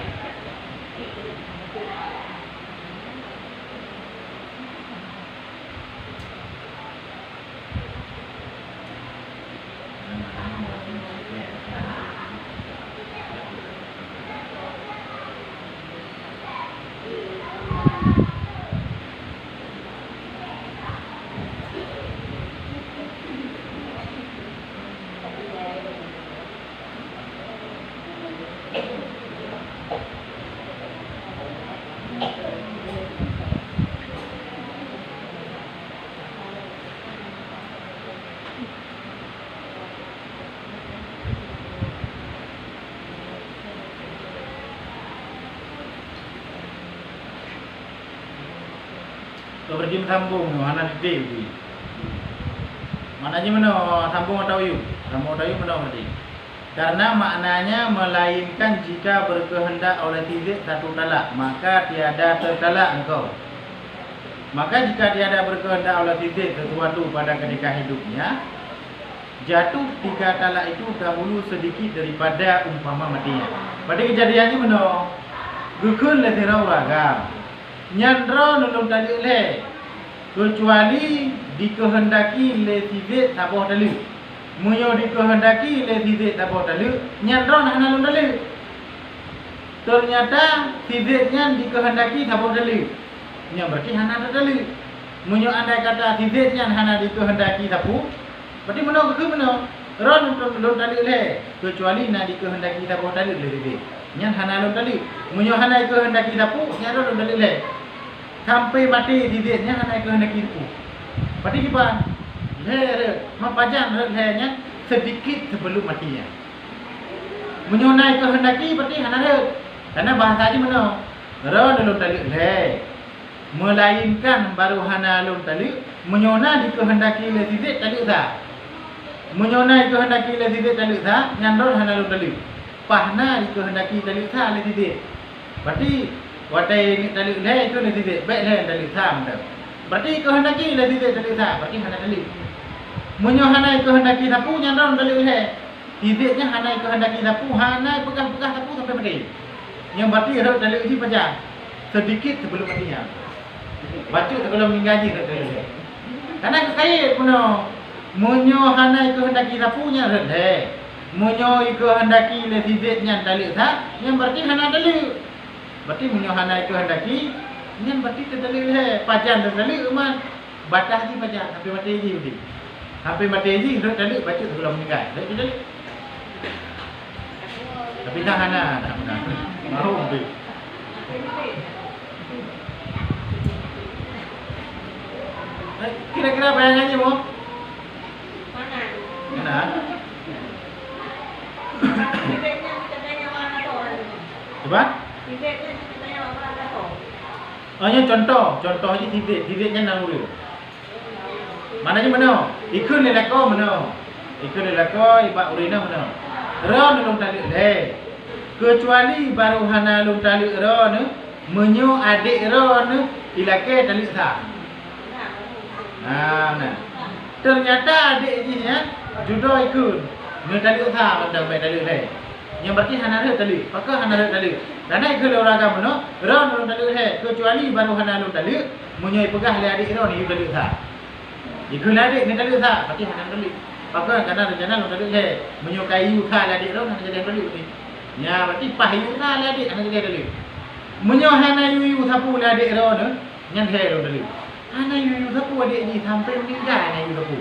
Kau berjim sambung tu, anak didik tu. Mana je mana sambung atau you? Sambung atau you mana berarti? Karena maknanya melainkan jika berkehendak oleh titik satu talak, maka tiada tertalak engkau. Maka jika tiada berkehendak oleh titik sesuatu pada ketika hidupnya, jatuh 3 talak itu dahulu sedikit daripada umpama matinya. Pada kejadiannya benar. Gukun le tirau ragam. Nyandro nulung tali le. Kecuali dikehendaki le titik taboh tali. Munyo dikehendaki le titik taboh tali, nyandro nak nalung tali. Ternyata tidiknya dikehendaki taboh tali. Nya berarti hana tali. Munyo andai kata tidiknya hana dikehendaki tabu, berarti meno ke meno. Ron nalung tali le, kecuali nak dikehendaki taboh tali le titik. Nya hana nalung tali. Munyo hana dikehendaki tabu, nya nalung tali le. Sampai mati tidiknya hana dikehendaki tabu. Berarti kipan mapajan relenya sedikit sebelum matinya. Menyunai kehendaki berarti hana. Karena bahasanya mana? Ro dalam tali le. Melainkan baru hana dalam tali, menyunai dikehendaki le titik tali dah. Menyunai kehendaki le titik tali dah, nyandor hana dalam tali. Pahna dikehendaki tali dah le titik. Berarti watai ni tali le itu le titik, baik le tali dah menda. Berarti kehendaki le titik tali dah, berarti hana tali. Munyo hanai kehendaki tapu nyandang dalil he. Tidaknya hanai kehendaki tapu, hanai pegang-pegang tapu sampai mati. Yang berarti dalil ini baca sedikit sebelum matinya. Baca sebelum meninggal dalil he. Karena kekait puno. Munyo hanai kehendaki tapunya he. Munyo kehendaki le tidaknya dalil ha, yang berarti hana dalil. Berarti munyo hanai kehendaki, yang berarti dalil he. Pajan dalil man batas di pajan sampai mati ji. Sampai mati je, tadi baca sebelum meninggal. Jadi tapi dah hana, tak benar. Mahu ambil. Kira-kira bayangannya mau? Mana? Mana? Titiknya katanya warna toran. Coba? Titiknya katanya warna toran. Hanya contoh aja titiknya naluri. Mananya mana? Ikun lelako mana? Ikun lelako ibak urina mana? Ron lung tali le. Kecuali baru hana lung tali ron, menyo adik ron ilake tali sah. Nah. Ternyata adik jinya judo ikun. Ni tali sah pada baik tali le. Yang berarti hana le tali. Maka hana le tali. Karena ikun orang mana? Ron lung tali le. Kecuali baru hana lung tali, menyo pegah le adik ron ni tali sah. Ikut adik ni tadi tak, pasti hana tadi. Maka karena rencana lo tadi saya menyukai yuka adik lo nak jadi tadi ni. Ya, berarti pah yuka adik nak jadi tadi. Menyuhana yu sapu adik lo ni, yang saya lo tadi. Hana yu sapu adik ni sampai meninggal hana yu sapu.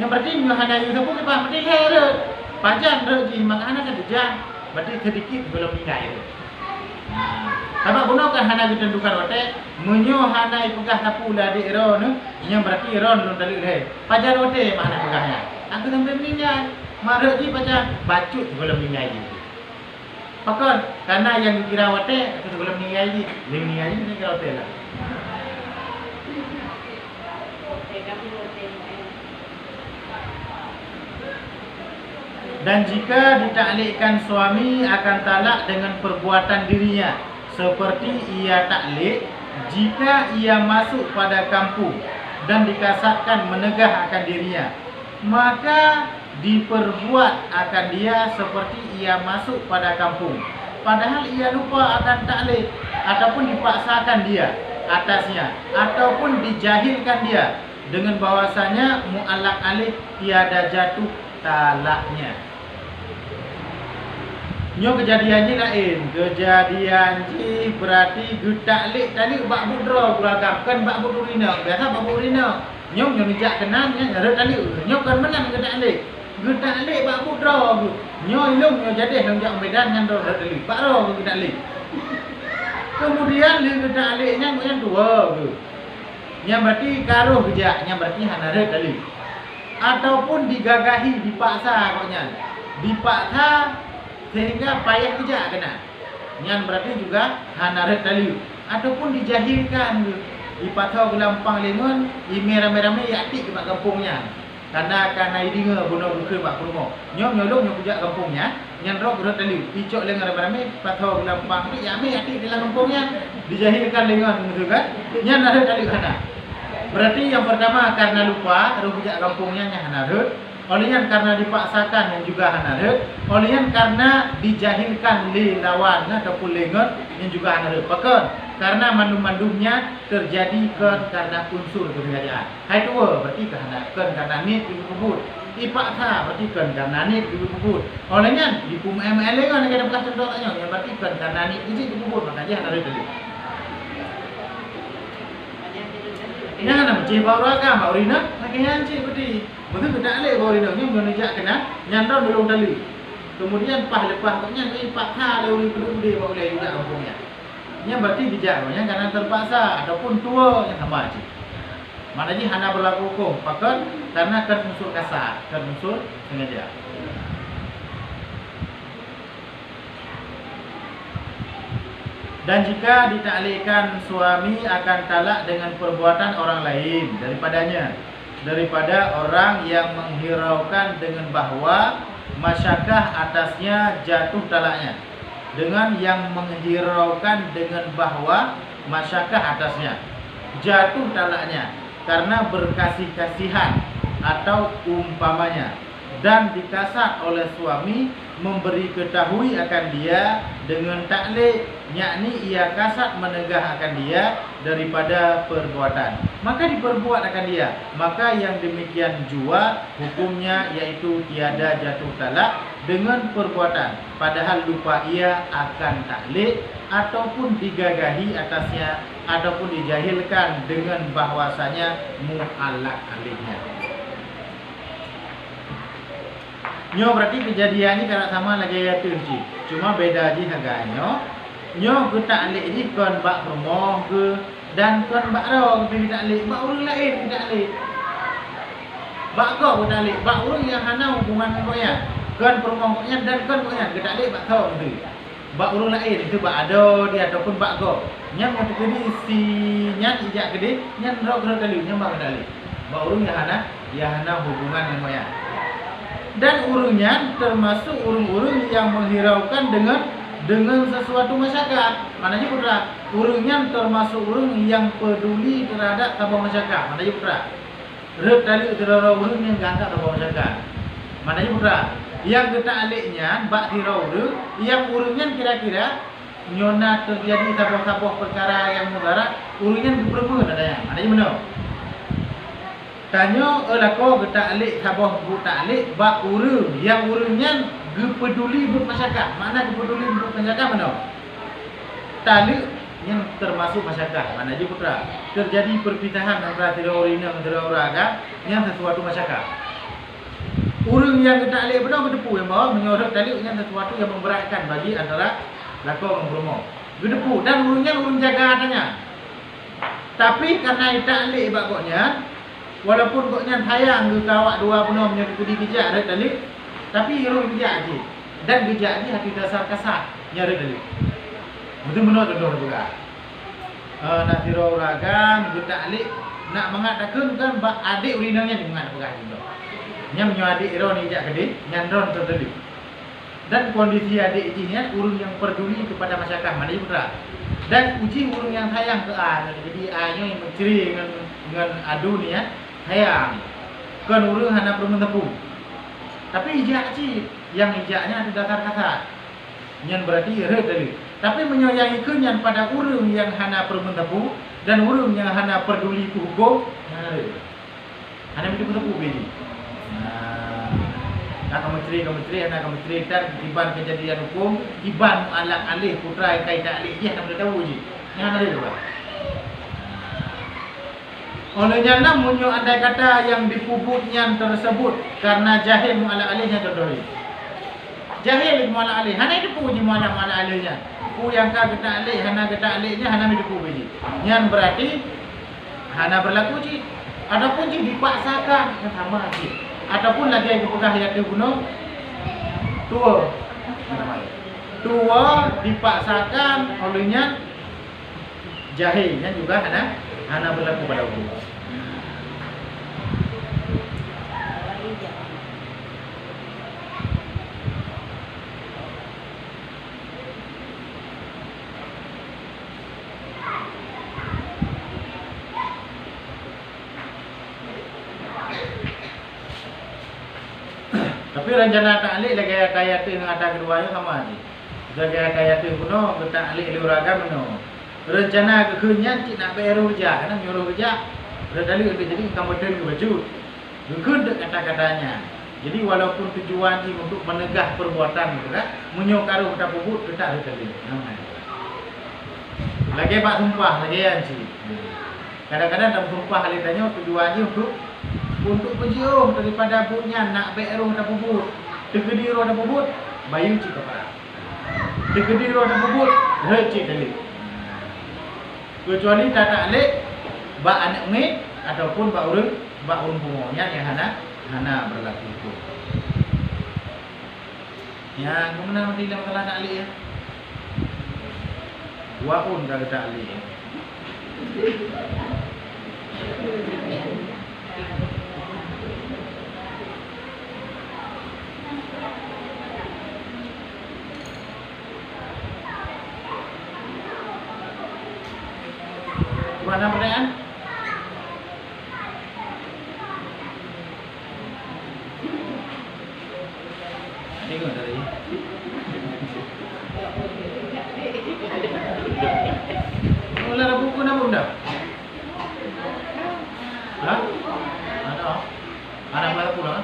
Yang berarti menyuhana yu sapu kita mesti hera. Pajan rezeki maka hana kan jang. Berarti sedikit belum meninggal. Sebab gunakan hana ditentukan wate menyo hana pegah sapu adik ro ni yang berarti ron lon dalil he. Pajar wate mana pegahnya. Aku sampai meninggal. Marah ji pajar bacut sebelum meninggal ji. Pakon karena yang dikira wate aku sebelum meninggal ji. Meninggal ji ni kira wate lah. Dan jika ditaklikkan suami akan talak dengan perbuatan dirinya, seperti ia taklik jika ia masuk pada kampung dan dikasatkan menegah akan dirinya, maka diperbuat akan dia seperti ia masuk pada kampung, padahal ia lupa akan taklik, ataupun dipaksakan dia atasnya, ataupun dijahilkan dia dengan bahwasanya mu'allaq alih tiada jatuh talaknya. Nyo kejadiannya lain. Kejadian ji berarti getaklik tadi bak budro beragam kan bak budurina. Biasa bak budurina. Nyo nijak kenan nya nyare tadi. Nyo kan menang getaklik. Getaklik bak budro. Nyo ilung nyo jadi nang jak medan ngan do tadi. Bak ro getaklik. Kemudian le getakliknya yang dua tu. Yang berarti karuh gejak, yang berarti hanare tadi. Ataupun digagahi, dipaksa koknya. Dipaksa sehingga payah kerja kena. Yang berarti juga hanaret tali. Ataupun dijahilkan. Ipatau gelampang lengon, ime rame-rame yakti ke mak kampungnya. karena idinga guna bukan bak rumah. Nyolong nyo kujak kampungnya, nyan rok gerak tali. Picok lengan ramai patau lampang ni ya me ati dalam kampungnya dijahilkan lengan gitu kan. Nyan ada tali kana. Berarti yang pertama karena lupa, rok kujak kampungnya nya hanarut. Olehnya karena dipaksakan yang juga hanarut. Olehnya karena dijahilkan li lawan ataupun lengan yang juga hanarut. Pakai karena mandum-mandumnya terjadi karena unsur kesengajaan. Hai dua berarti karena nit dikubur. Ipaksa berarti karena nit dikubur. Olehnya di pum ML kan ada bekas contoh tanya yang berarti karena nit ini dikubur makanya harus dulu. Ini kan macam baru agak baurina makanya cik berarti betul tak leh baurina ni menunjuk kena nyandar belum tali. Kemudian lepas nya ipaksa leh belum dia boleh juga kampungnya. Yang berarti bijaknya karena terpaksa ataupun tua yang sama aja. Maknanya hana berlaku hukum pakai karena kan unsur kasar, kan unsur sengaja. Dan jika ditaklikkan suami akan talak dengan perbuatan orang lain daripada orang yang menghiraukan dengan bahwa masyakah atasnya jatuh talaknya. Dengan yang menghiraukan dengan bahwa masyakah atasnya jatuh talaknya karena berkasih-kasihan atau umpamanya dan dikasat oleh suami memberi ketahui akan dia dengan taklik, yakni ia kasat menegah akan dia daripada perbuatan, maka diperbuat akan dia, maka yang demikian jua hukumnya yaitu tiada jatuh talak dengan perbuatan, padahal lupa ia akan taklik ataupun digagahi atasnya ataupun dijahilkan dengan bahwasanya mu'allaq alihnya. Nyo berarti kejadiannya kalau sama lagi ya tu ji. Cuma beda ji harganya. Nyo ke taklik ji kon bak rumah ke dan kon bak ro ke taklik, bak urang lain taklik. Bak ko ke taklik, bak urang yang hana hubungan dengan koyan. Kon rumah koyan dan kon koyan ke taklik bak tau tu. Bak urang lain itu bak ada dia ataupun bak ko. Nyam yang kedi si nyan ijak gede, nyan ro ke taklik, nyam bak taklik. Bak urang yang hana hubungan dengan koyan. Dan urungnya termasuk urung-urung yang menghiraukan dengan sesuatu masyarakat. Maknanya putra, urungnya termasuk urung yang peduli terhadap tabung masyarakat. Maknanya putra, rep tali terhadap urung yang gantak tabung masyarakat. Maknanya putra, yang kita aliknya bak dirau yang urungnya kira-kira nyona terjadi tabung-tabung perkara yang mudarat, urungnya berperumun adanya. Maknanya benar. Tanya elako kita alik tabah buta alik bak urung yang urungnya peduli bermasyarakat. Mana peduli bermasyarakat mana? Tali yang termasuk masyarakat. Mana je putra? Terjadi perpisahan antara tiga orang ini dengan tiga orang agak yang sesuatu masyarakat. Urung yang kita alik benar berdepu yang bawa menyorot tali yang sesuatu yang memberatkan bagi antara lako dengan promo. Berdepu dan urungnya urung jaga adanya. Tapi karena kita alik bakoknya walaupun koknya sayang ke kawak dua penuh punya kudi gejak ada tali, tapi hero gejak aje. Dan gejak ni hati dasar kasar nyari tali. Betul-betul terdoh juga. Nak hero ragam kita alik nak mengatakan kan bak adik urinanya di mengat pegang itu. Nyam nyo adik hero ni gejak gede, nyandron tertali. Dan kondisi adik ini urung yang peduli kepada masyarakat mana putra. Dan uji urung yang sayang ke A. Jadi A-nya yang mencuri dengan adu ni ya. Hayang kan urung hana perlu tepung. Tapi ijak cik yang ijaknya ada dasar kasar. Yang berarti re tadi. Tapi menyayangi kenyan pada urung yang hana perlu tepung dan urung yang hana peduli ku hukum. Hana itu tepung bini. Nak kementeri anak kementeri dan iban kejadian hukum iban alak alih putra yang kait alih dia nak tahu je. Yang ada juga. Olehnya namunnya andai kata yang dipuputnya tersebut karena jahil mu'ala alihnya terdohi. Jahil mu'ala alih, hana itu puji mu'ala alihnya. Pu yang ka kita alih, hana kita alihnya, hana itu puji. Yang berarti hana berlaku ji. Adapun ji dipaksakan, yang sama ji. Ataupun lagi yang kepegah yang dibunuh tua. Tua dipaksakan olehnya jahilnya juga hana berlaku pada hukum. Tapi rencana taklid lagi ayat dengan ada kedua sama aja. Lagi ayat kuno kita taklid liuraga kuno. Rencana kekunyan cik nak bayar kerja, karena nyuruh kerja. Berdali untuk jadi kamboden ke baju. Gekun kata-katanya. Jadi walaupun tujuan ini untuk menegah perbuatan, menyokaru kata puput, kita harus kali. Lagi pak sumpah lagi yang sih. Kadang-kadang dalam sumpah halitanya tujuannya untuk penjiung daripada butnya nak bayar kata puput. Tegedi roh kata puput, bayu cik kepala. Tegedi roh kata puput, recik kali. Kecuali tak taklid, bak anak mit ataupun bak urang punya yang hana berlaku itu. Ya, kemudian nanti dalam masalah taklid ya. Waun kata taklid ya. Mana pertanyaan? Tengok tadi. Mula ada buku nama bunda? Hah? Ada? Ada berapa pulang?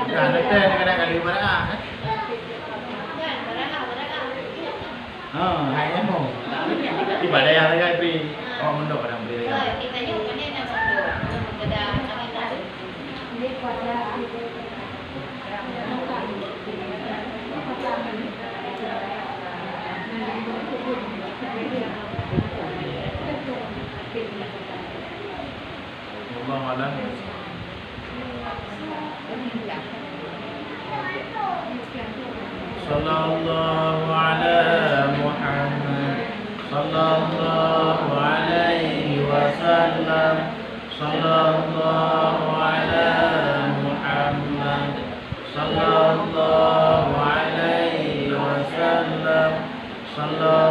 Kan ada kali berapa? Hanya mau. Tiba ada yang lagi pri. Oh, mendok ada beli. Kita juga ni nak mendok. Kita kami tahu. Ini pada Allah malam. Sallallahu ala Muhammad. Sallallahu alaihi wasallam. Sallallahu ala Muhammad. Sallallahu alaihi wasallam. Sallallahu